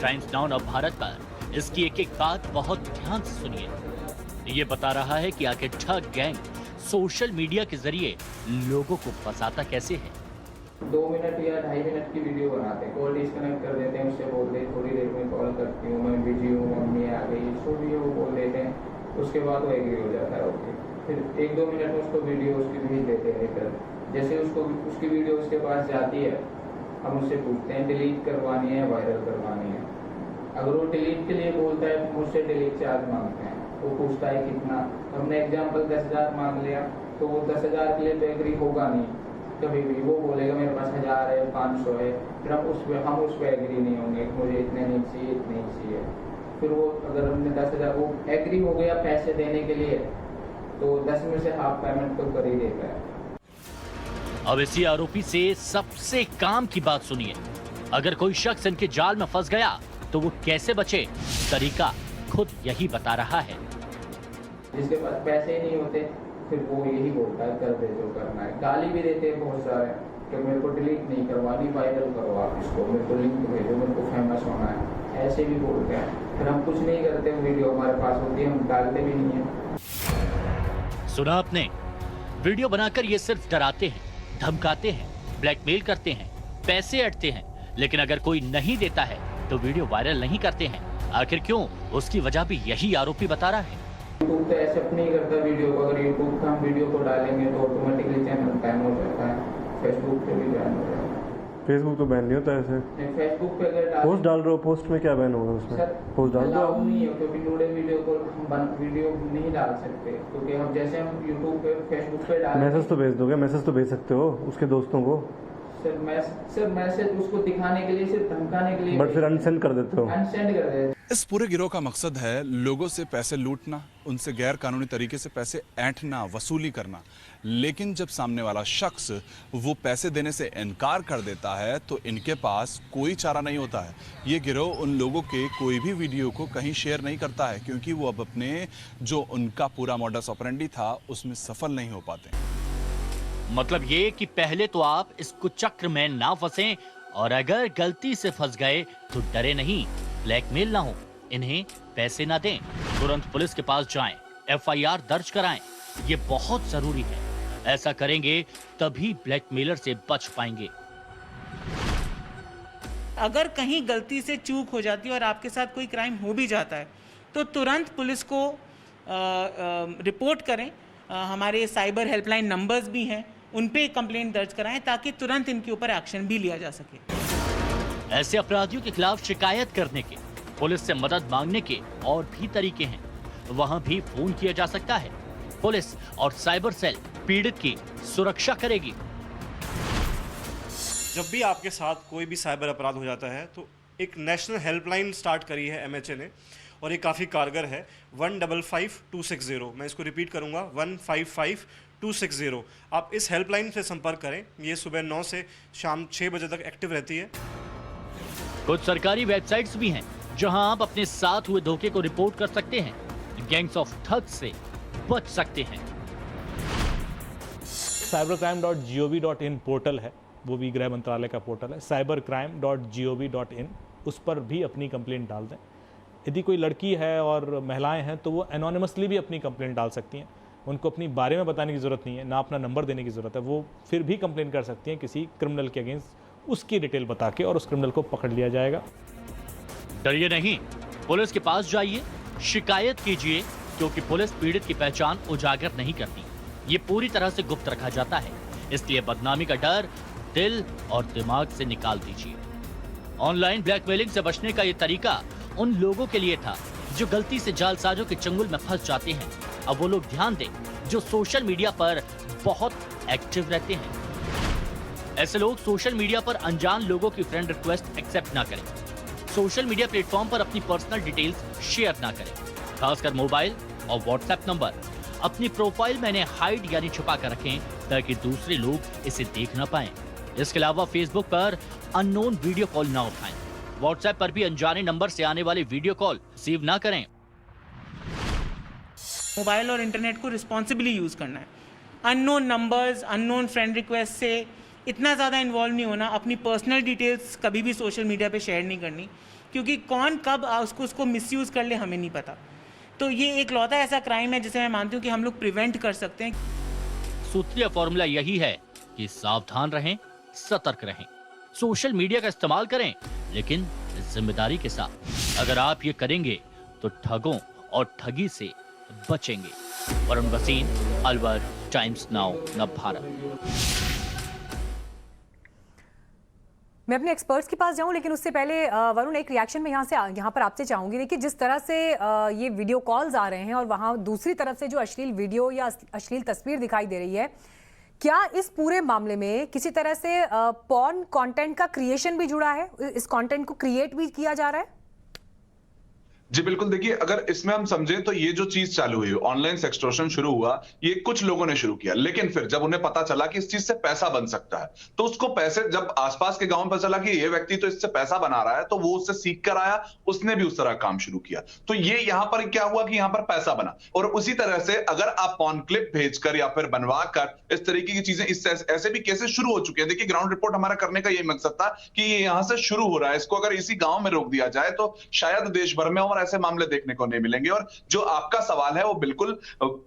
टाइम्स नाउ नव भारत पर इसकी एक एक बात बहुत ध्यान से सुनिए। ये बता रहा है कि आखिर ठग गैंग सोशल मीडिया के जरिए लोगों को फंसाता कैसे है। 2 मिनट या 2.5 मिनट की वीडियो बनाते हैं, कॉल डिस्कनेक्ट कर देते हैं, उससे बोलते हैं थोड़ी देर में कॉल करती हूँ, मैं बिजी हूँ, मम्मी आ गई, सो भी वो बोल देते हैं। उसके बाद वो एग्री हो जाता है, ओके। फिर 1-2 मिनट में उसको वीडियो उसकी भेज देते हैं। फिर जैसे उसकी वीडियो उसके पास जाती है, हम उससे पूछते हैं डिलीट करवानी है, वायरल करवानी है। अगर वो डिलीट के लिए बोलता है, मुझसे डिलीट चार्ज मांगते हैं। वो पूछता है कितना, हमने एग्जाम्पल 10,000 मांग लिया, तो वो 10,000 के लिए तो एग्री होगा नहीं कभी भी। वो बोलेगा मेरे पास 1000 है, 500 है, फिर हम उस पर एग्री नहीं होंगे, मुझे इतने नहीं चाहिए, इतने ही चाहिए। फिर वो अगर हमने 10,000 वो एग्री हो गया पैसे देने के लिए, तो 10 में से हाफ पेमेंट तो कर ही देता है। अब इसी आरोपी से सबसे काम की बात सुनिए। अगर कोई शख्स इनके जाल में फंस गया तो वो कैसे बचे, तरीका खुद यही बता रहा है। जिसके पास पैसे ही नहीं होते, फिर वो यही बोलता है कर दे जो करना है। गाली भी देते हैं बहुत सारे कि मेरे को डिलीट नहीं करवानी, वायरल करो आप इसको, मेरे को लिंक भेजो, मेरे को फेमस होना है, ऐसे भी बोलते हैं। फिर हम कुछ नहीं करते, वीडियो हमारे पास होती है, हम डालते भी नहीं है। सुना आपने, वीडियो बनाकर ये सिर्फ डराते हैं, धमकाते हैं, ब्लैकमेल करते हैं, पैसे अटते हैं, लेकिन अगर कोई नहीं देता है तो वीडियो वायरल नहीं करते हैं। आखिर क्यों? उसकी वजह भी यही आरोपी बता रहा है। यूट्यूब तो एक्सेप्ट नहीं करता वीडियो को। अगर यूट्यूब का हम वीडियो को डालेंगे तो ऑटोमेटिकली चैनल बैन हो जाता है। फेसबुक पे भी बैन हो जाता है। फेसबुक तो बैन नहीं होता है ऐसे। फेसबुक पे अगर पोस्ट डाल रहे हो, पोस्ट में क्या बैन होगा उसमें? पोस्ट डाल दो। नहीं है, क्योंकि नुडे वीडियो को हम वीडियो नहीं डाल सकते, क्योंकि हम जैसे हम यूट्यूब पे फेसबुक पे डाल। मैसेज तो भेज दोगे, मैसेज तो भेज सकते हो उसके दोस्तों को। सर मैसेज उसको दिखाने के लिए, सिर्फ धमकाने के लिए। बट फिर अनसेंड कर देते हो। अनसेंड कर देते। इस पूरे गिरोह का मकसद है लोगों से पैसे लूटना, उनसे गैर कानूनी तरीके से पैसे ऐंठना, वसूली करना। लेकिन जब सामने वाला शख्स वो पैसे देने से इनकार कर देता है तो इनके पास कोई चारा नहीं होता है। ये गिरोह उन लोगों के कोई भी वीडियो को कहीं शेयर नहीं करता है, क्योंकि वो अब अपने जो उनका पूरा मॉडस ऑपरेंडी था उसमें सफल नहीं हो पाते। 2 मिनट या 2.5 मिनट की वीडियो बनाते हैं, 1-2 मिनट में उसको वीडियो उसकी भेज देते हैं। फिर जैसे उसकी वीडियो उसके पास जाती है, हम उससे पूछते हैं डिलीट करवानी है, वायरल करवानी है। अगर वो डिलीट के लिए बोलता है, मुझसे डिलीट चार्ज मांगते हैं। वो पूछता है कितना, हमने 10,000 वो एग्री हो गया पैसे देने के लिए, तो 10 में से हाफ पेमेंट तो कर ही देता है। मतलब ये कि पहले तो आप इस कुचक्र में ना फंसें, और अगर गलती से फंस गए तो डरे नहीं, ब्लैकमेल ना हो, इन्हें पैसे ना दें, तुरंत पुलिस के पास जाएं, FIR दर्ज कराएं। ये बहुत जरूरी है। ऐसा करेंगे तभी ब्लैकमेलर से बच पाएंगे। अगर कहीं गलती से चूक हो जाती है और आपके साथ कोई क्राइम हो भी जाता है तो तुरंत पुलिस को रिपोर्ट करें। हमारे साइबर हेल्पलाइन नंबर्स भी हैं, उन पे कंप्लेंट दर्ज कराएं ताकि तुरंत इनके ऊपर एक्शन भी लिया जा सके। ऐसे अपराधियों के खिलाफ शिकायत करने के, पुलिस से मदद मांगने के और भी तरीके हैं। वहां भी फोन किया जा सकता है। पुलिस और साइबर सेल पीड़ित की सुरक्षा करेगी। जब भी आपके साथ कोई भी साइबर अपराध हो जाता है तो एक नेशनल हेल्पलाइन स्टार्ट करी है MHA ने, और ये काफ़ी कारगर है। 155260, मैं इसको रिपीट करूंगा, 155260। आप इस हेल्पलाइन से संपर्क करें। ये सुबह 9 से शाम 6 बजे तक एक्टिव रहती है। कुछ सरकारी वेबसाइट्स भी हैं जहां आप अपने साथ हुए धोखे को रिपोर्ट कर सकते हैं, गैंग्स ऑफ ठग्स से बच सकते हैं। cybercrime.gov.in पोर्टल है, वो भी गृह मंत्रालय का पोर्टल है। cybercrime.gov.in, उस पर भी अपनी कंप्लेंट डाल दें। यदि कोई लड़की है और महिलाएं हैं तो वो एनोनिमसली भी अपनी कंप्लेंट डाल सकती हैं। उनको अपनी बारे में बताने की ज़रूरत नहीं है, ना अपना नंबर देने की ज़रूरत है। वो फिर भी कंप्लेंट कर सकती हैं किसी क्रिमिनल के अगेंस्ट, उसकी डिटेल बता के, और उस क्रिमिनल को पकड़ लिया जाएगा। डरिए नहीं, पुलिस के पास जाइए, शिकायत कीजिए, क्योंकि पुलिस पीड़ित की पहचान उजागर नहीं करती। ये पूरी तरह से गुप्त रखा जाता है, इसलिए बदनामी का डर दिल और दिमाग से निकाल दीजिए। ऑनलाइन ब्लैकमेलिंग से बचने का ये तरीका उन लोगों के लिए था जो गलती से जालसाजों के चंगुल में फंस जाते हैं। अब वो लोग ध्यान दें जो सोशल मीडिया पर बहुत एक्टिव रहते हैं। ऐसे लोग सोशल मीडिया पर अनजान लोगों की फ्रेंड रिक्वेस्ट एक्सेप्ट ना करें। सोशल मीडिया प्लेटफॉर्म पर अपनी पर्सनल डिटेल्स शेयर ना करें, खासकर मोबाइल और व्हाट्सएप नंबर अपनी प्रोफाइल में हाइड यानी छुपा कर रखें ताकि दूसरे लोग इसे देख ना पाएं। इसके अलावा फेसबुक पर अननोन वीडियो कॉल ना उठाएं। व्हाट्सएप पर भी अनजाने नंबर से आने वाले वीडियो कॉल रिसीव ना करें। मोबाइल और इंटरनेट को रिस्पॉन्सिबली यूज़ करना है। Unknown numbers, unknown friend request से इतना ज़्यादा इन्वॉल्व नहीं होना। अपनी पर्सनल डिटेल्स कभी भी सोशल मीडिया पे शेयर नहीं करनी, क्योंकि कौन कब उसको मिसयूज़ कर ले हमें नहीं पता। तो ये एक लौता ऐसा क्राइम है जिसे मैं मानती हूँ कि हम लोग प्रिवेंट कर सकते हैं। सूत्रीय फॉर्मूला यही है कि सावधान रहें, सतर्क रहें, सोशल मीडिया का इस्तेमाल करें, लेकिन जिम्मेदारी के साथ। अगर आप ये करेंगे तो ठगों और ठगी से बचेंगे। वरुण वसीन, अलवर, टाइम्स नाउ, नव भारत। मैं अपने एक्सपर्ट्स के पास जाऊं, लेकिन उससे पहले वरुण, एक रिएक्शन में यहाँ पर आपसे चाहूंगी। देखिए, जिस तरह से ये वीडियो कॉल्स आ रहे हैं और वहाँ दूसरी तरफ से जो अश्लील वीडियो या अश्लील तस्वीर दिखाई दे रही है, क्या इस पूरे मामले में किसी तरह से पॉर्न कंटेंट का क्रिएशन भी जुड़ा है? इस कंटेंट को क्रिएट भी किया जा रहा है? जी बिल्कुल। देखिए, अगर इसमें हम समझें तो ये जो चीज चालू हुई, ऑनलाइन सेक्सटॉर्शन शुरू हुआ, ये कुछ लोगों ने शुरू किया, लेकिन फिर जब उन्हें पता चला कि इस चीज से पैसा बन सकता है, तो उसको पैसे, जब आसपास के गांव में पता चला कि ये व्यक्ति तो इससे पैसा बना रहा है, तो वो उससे सीख कर आया, उसने भी उस तरह काम शुरू किया। तो ये यहाँ पर क्या हुआ कि यहाँ पर पैसा बना। और उसी तरह से अगर आप पॉर्न क्लिप भेजकर या फिर बनवा कर इस तरीके की चीजें, इससे ऐसे भी केसेस शुरू हो चुके हैं। देखिए, ग्राउंड रिपोर्ट हमारा करने का यही मकसद था कि ये यहाँ से शुरू हो रहा है, इसको अगर इसी गांव में रोक दिया जाए तो शायद देश भर में और ऐसे मामले देखने को नहीं मिलेंगे। और जो आपका सवाल है वो बिल्कुल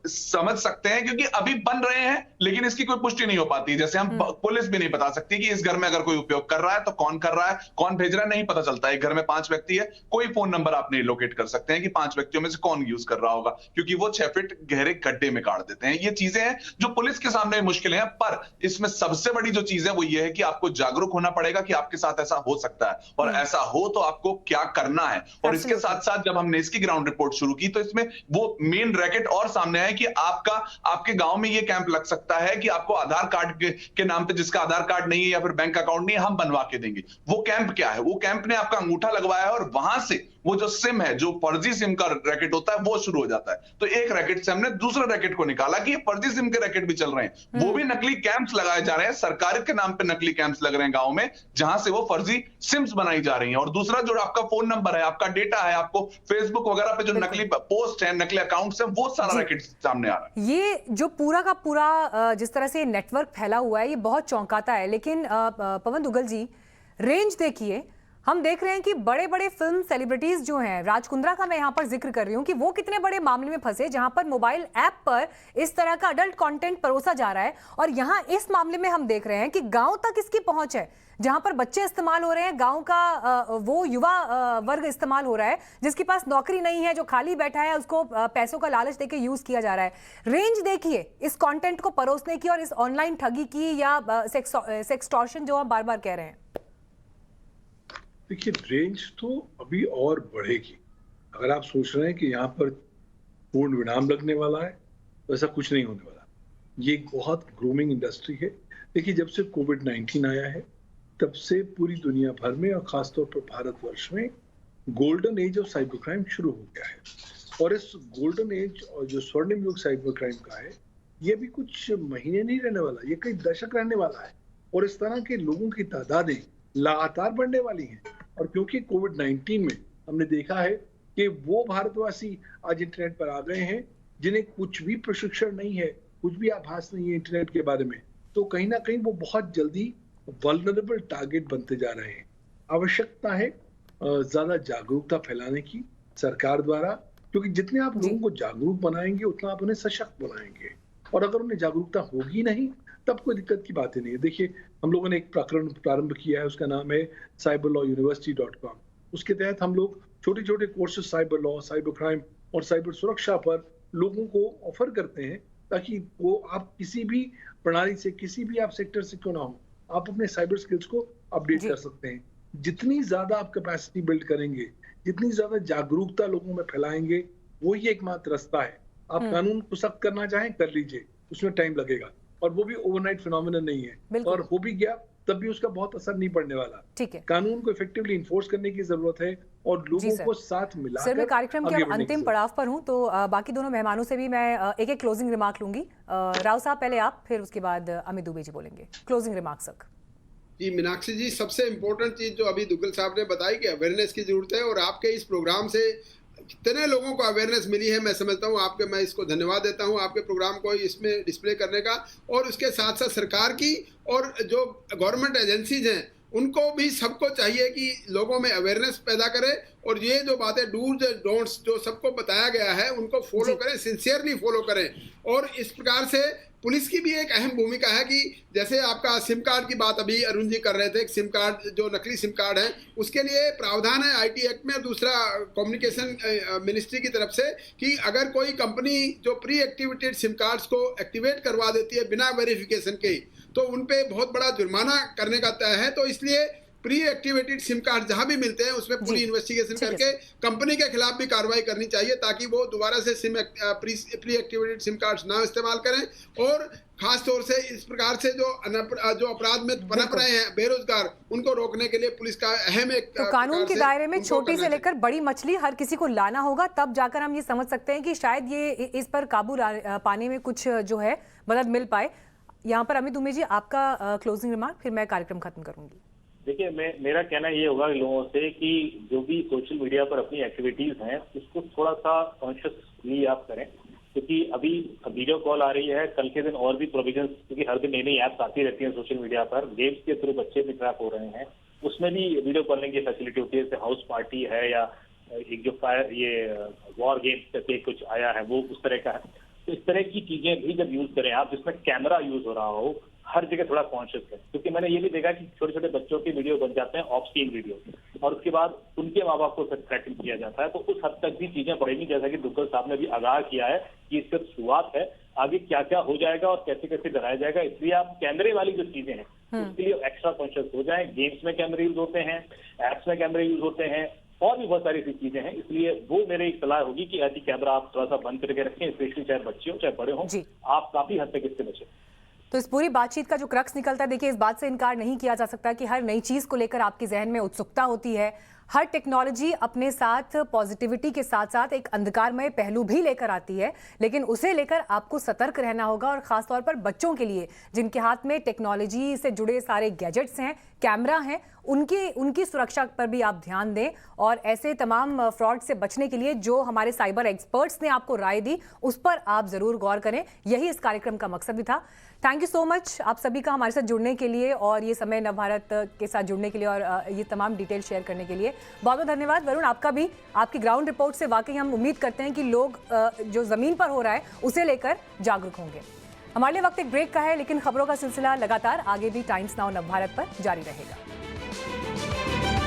समझ सकते हैं, क्योंकि अभी बन रहे हैं लेकिन इसकी कोई पुष्टि नहीं हो पाती। जैसे हम पुलिस भी नहीं बता सकती कि इस घर में अगर कोई उपयोग कर रहा है तो कौन कर रहा है, कौन भेज रहा है, नहीं पता चलता है। एक घर में 5 व्यक्ति है, कोई फोन नंबर आप नहीं लोकेट कर सकते हैं कि 5 व्यक्तियों में से कौन यूज कर रहा होगा, क्योंकि वो 6 फीट गहरे गड्ढे में काट देते हैं। ये चीजें हैं जो पुलिस के सामने मुश्किल है, पर इसमें सबसे बड़ी जो चीज है वो ये है कि आपको जागरूक होना पड़ेगा कि आपके साथ ऐसा हो सकता है, और ऐसा हो तो आपको क्या करना है। और इसके साथ साथ जब हमने इसकी ग्राउंड रिपोर्ट शुरू की तो इसमें वो मेन रैकेट और सामने आया कि आपके गांव में ये कैंप लग सकता है कि आपको आधार कार्ड के नाम पे, जिसका आधार कार्ड नहीं है या फिर बैंक अकाउंट नहीं है, हम बनवा के देंगे। वो कैंप क्या है? वो कैंप ने आपका अंगूठा लगवाया है और वहां से वो जो सिम है, जो फर्जी सिम का रैकेट होता है, वो शुरू हो जाता है। तो एक रैकेट से हमने दूसरे रैकेट को निकाला कि ये फर्जी सिम के रैकेट भी चल रहे हैं, वो भी नकली कैंप्स लगाए जा रहे हैं, सरकार के नाम पे नकली कैंप्स लग रहे हैं गांव में, जहां से वो फर्जी सिम्स बनाई जा रही हैं। और दूसरा, जो आपका फोन नंबर है, आपका डेटा है, आपको फेसबुक वगैरह पे जो नकली पोस्ट है, नकली अकाउंट्स हैं, वो सारा रैकेट सामने आ रहा है। ये जो पूरा का पूरा जिस तरह से ये नेटवर्क फैला हुआ है, ये बहुत चौंकाता है। लेकिन पवन दुग्गल जी, रेंज देखिए, हम देख रहे हैं कि बड़े बड़े फिल्म सेलिब्रिटीज जो हैं, राज कुंद्रा का मैं यहाँ पर जिक्र कर रही हूँ, कि वो कितने बड़े मामले में फंसे जहां पर मोबाइल ऐप पर इस तरह का अडल्ट कंटेंट परोसा जा रहा है। और यहाँ इस मामले में हम देख रहे हैं कि गांव तक इसकी पहुंच है, जहां पर बच्चे इस्तेमाल हो रहे हैं, गांव का वो युवा वर्ग इस्तेमाल हो रहा है जिसके पास नौकरी नहीं है, जो खाली बैठा है, उसको पैसों का लालच देके यूज किया जा रहा है। रेंज देखिए इस कंटेंट को परोसने की और इस ऑनलाइन ठगी की या सेक्सटॉर्शन जो हम बार बार कह रहे हैं। देखिए, रेंज तो अभी और बढ़ेगी। अगर आप सोच रहे हैं कि यहाँ पर पूर्ण विराम लगने वाला है, तो ऐसा कुछ नहीं होने वाला। ये एक बहुत ग्रूमिंग इंडस्ट्री है। देखिए, जब से कोविड-19 आया है, तब से पूरी दुनिया भर में और खासतौर पर भारतवर्ष में golden age of cyber crime शुरू हो गया है। और इस गोल्डन एज और जो स्वर्णिम युग साइबर क्राइम का है, ये भी कुछ महीने नहीं रहने वाला, ये कई दशक रहने वाला है। और इस तरह के लोगों की तादादें लगातार बढ़ने वाली हैं। और क्योंकि कोविड-19 में हमने देखा है कि वो भारतवासी आज इंटरनेट पर आ गए हैं जिन्हें कुछ भी प्रशिक्षण नहीं है, कुछ भी आभास नहीं है इंटरनेट के बारे में, तो कहीं ना कहीं वो बहुत जल्दी वल्नरेबल टारगेट बनते जा रहे हैं। आवश्यकता है ज्यादा जागरूकता फैलाने की सरकार द्वारा, क्योंकि जितने आप लोगों को जागरूक बनाएंगे उतना आप उन्हें सशक्त बनाएंगे। और अगर उन्हें जागरूकता होगी नहीं, तब कोई दिक्कत की बात ही नहीं है। देखिए, हम लोगों ने एक प्रकरण प्रारंभ किया है, उसका नाम है cyberlawuniversity.com। उसके तहत हम लोग छोटे छोटे courses cyber law, cyber crime और साइबर सुरक्षा पर लोगों को ऑफर करते हैं, ताकि वो आप किसी भी प्रणाली से, किसी भी आप सेक्टर से क्यों ना हो, आप अपने साइबर स्किल्स को अपडेट कर सकते हैं। जितनी ज्यादा आप कैपेसिटी बिल्ड करेंगे, जितनी ज्यादा जागरूकता लोगों में फैलाएंगे, वही एकमात्र रास्ता है। आप कानून को सख्त करना चाहें कर लीजिए, उसमें टाइम लगेगा, और वो भी ओवरनाइट फिनोमेनन नहीं है। और हो भी गया तब भी उसका बहुत असर नहीं पड़ने वाला। ठीक है, कानून को इफेक्टिवली इन्फोर्स करने की जरूरत है और लोगों को साथ मिलाकर। सर, मैं कार्यक्रम के अंतिम पड़ाव पर हूं, तो बाकी दोनों मेहमानों से भी मैं एक एक क्लोजिंग रिमार्क लूंगी। राव साहब पहले आप, फिर उसके बाद अमित दुबे जी बोलेंगे। Closing remark sir. जी मीनाक्षी जी, सबसे इम्पोर्टेंट चीज जो अभी दुग्गल साहब ने बताई कि अवेयरनेस की जरूरत है, और आपके इस प्रोग्राम से कितने लोगों को अवेयरनेस मिली है, मैं समझता हूँ आपके, मैं इसको धन्यवाद देता हूँ आपके प्रोग्राम को इसमें डिस्प्ले करने का। और उसके साथ साथ सरकार की और जो गवर्नमेंट एजेंसीज हैं उनको भी सबको चाहिए कि लोगों में अवेयरनेस पैदा करें, और ये जो बातें डूज एंड डोंट्स जो सबको बताया गया है उनको फॉलो करें, सिंसियरली फॉलो करें। और इस प्रकार से पुलिस की भी एक अहम भूमिका है कि जैसे आपका सिम कार्ड की बात अभी अरुण जी कर रहे थे, सिम कार्ड जो नकली सिम कार्ड है उसके लिए प्रावधान है आईटी एक्ट में, और दूसरा कम्युनिकेशन मिनिस्ट्री की तरफ से कि अगर कोई कंपनी जो प्री एक्टिवेटेड सिम कार्ड्स को एक्टिवेट करवा देती है बिना वेरिफिकेशन के, तो उन पे बहुत बड़ा जुर्माना करने का तय है। तो इसलिए प्री एक्टिवेटेड सिम कार्ड जहां भी मिलते हैं उसमें पूरी इन्वेस्टिगेशन करके कंपनी के खिलाफ भी कार्रवाई करनी चाहिए, ताकि वो दोबारा से प्री एक्टिवेटेड सिम कार्ड्स ना इस्तेमाल करें। और खास तौर से इस प्रकार से जो अपराध में पनप रहे हैं बेरोजगार, उनको रोकने के लिए पुलिस का अहम एक तो कानून के दायरे में छोटी से लेकर बड़ी मछली हर किसी को लाना होगा, तब जाकर हम ये समझ सकते हैं कि शायद ये इस पर काबू पाने में कुछ जो है मदद मिल पाए। यहाँ पर अमित दुबे जी, आपका क्लोजिंग रिमार्क, फिर मैं कार्यक्रम खत्म करूंगी। देखिए, मेरा कहना ये होगा लोगों से कि जो भी सोशल मीडिया पर अपनी एक्टिविटीज हैं उसको थोड़ा सा कॉन्शियसली आप करें, क्योंकि अभी वीडियो कॉल आ रही है, कल के दिन और भी प्रोविजन, क्योंकि हर दिन नई नई ऐप्स आती रहती हैं सोशल मीडिया पर, गेम्स के थ्रू बच्चे भी ट्रैप हो रहे हैं, उसमें भी वीडियो कॉलिंग की फैसिलिटी होती है। जैसे हाउस पार्टी है या एक जो ये वॉर गेम्स करके कुछ आया है वो उस तरह का है। तो इस तरह की चीजें भी जब यूज करें आप, जिसमें कैमरा यूज हो रहा हो, हर जगह थोड़ा कॉन्शियस है। क्योंकि मैंने ये भी देखा कि छोटे छोटे बच्चों के वीडियो बन जाते हैं, ऑफ स्क्रीन वीडियो, और उसके बाद उनके माँ बाप को थ्रेटन किया जाता है। तो उस हद तक भी चीजें बढ़ेंगी, जैसा कि दुग्गल साहब ने भी आगाह किया है कि इसकी शुरुआत है, आगे क्या क्या हो जाएगा और कैसे कैसे डराया जाएगा। इसलिए आप कैमरे वाली जो चीजें हैं उसके लिए एक्स्ट्रा कॉन्शियस हो जाए। गेम्स में कैमरे यूज होते हैं, एप्स में कैमरे यूज होते हैं, और भी बहुत सारी ऐसी चीजें हैं। इसलिए वो मेरी एक सलाह होगी कि ऐसी कैमरा आप थोड़ा सा बंद करके रखें, स्पेशली चाहे बच्चे हो चाहे बड़े हों, आप काफी हद तक इससे बचें। तो इस पूरी बातचीत का जो क्रक्स निकलता है, देखिए, इस बात से इनकार नहीं किया जा सकता कि हर नई चीज को लेकर आपके जहन में उत्सुकता होती है, हर टेक्नोलॉजी अपने साथ पॉजिटिविटी के साथ साथ एक अंधकारमय पहलू भी लेकर आती है, लेकिन उसे लेकर आपको सतर्क रहना होगा। और खासतौर पर बच्चों के लिए जिनके हाथ में टेक्नोलॉजी से जुड़े सारे गैजेट्स हैं, कैमरा हैं, उनकी सुरक्षा पर भी आप ध्यान दें। और ऐसे तमाम फ्रॉड से बचने के लिए जो हमारे साइबर एक्सपर्ट्स ने आपको राय दी, उस पर आप जरूर गौर करें। यही इस कार्यक्रम का मकसद भी था। थैंक यू सो मच आप सभी का हमारे साथ जुड़ने के लिए और ये समय नवभारत के साथ जुड़ने के लिए और ये तमाम डिटेल शेयर करने के लिए बहुत बहुत धन्यवाद। वरुण, आपका भी, आपकी ग्राउंड रिपोर्ट से वाकई हम उम्मीद करते हैं कि लोग जो जमीन पर हो रहा है उसे लेकर जागरूक होंगे। हमारे लिए वक्त एक ब्रेक का है, लेकिन खबरों का सिलसिला लगातार आगे भी टाइम्स नाउ नवभारत पर जारी रहेगा।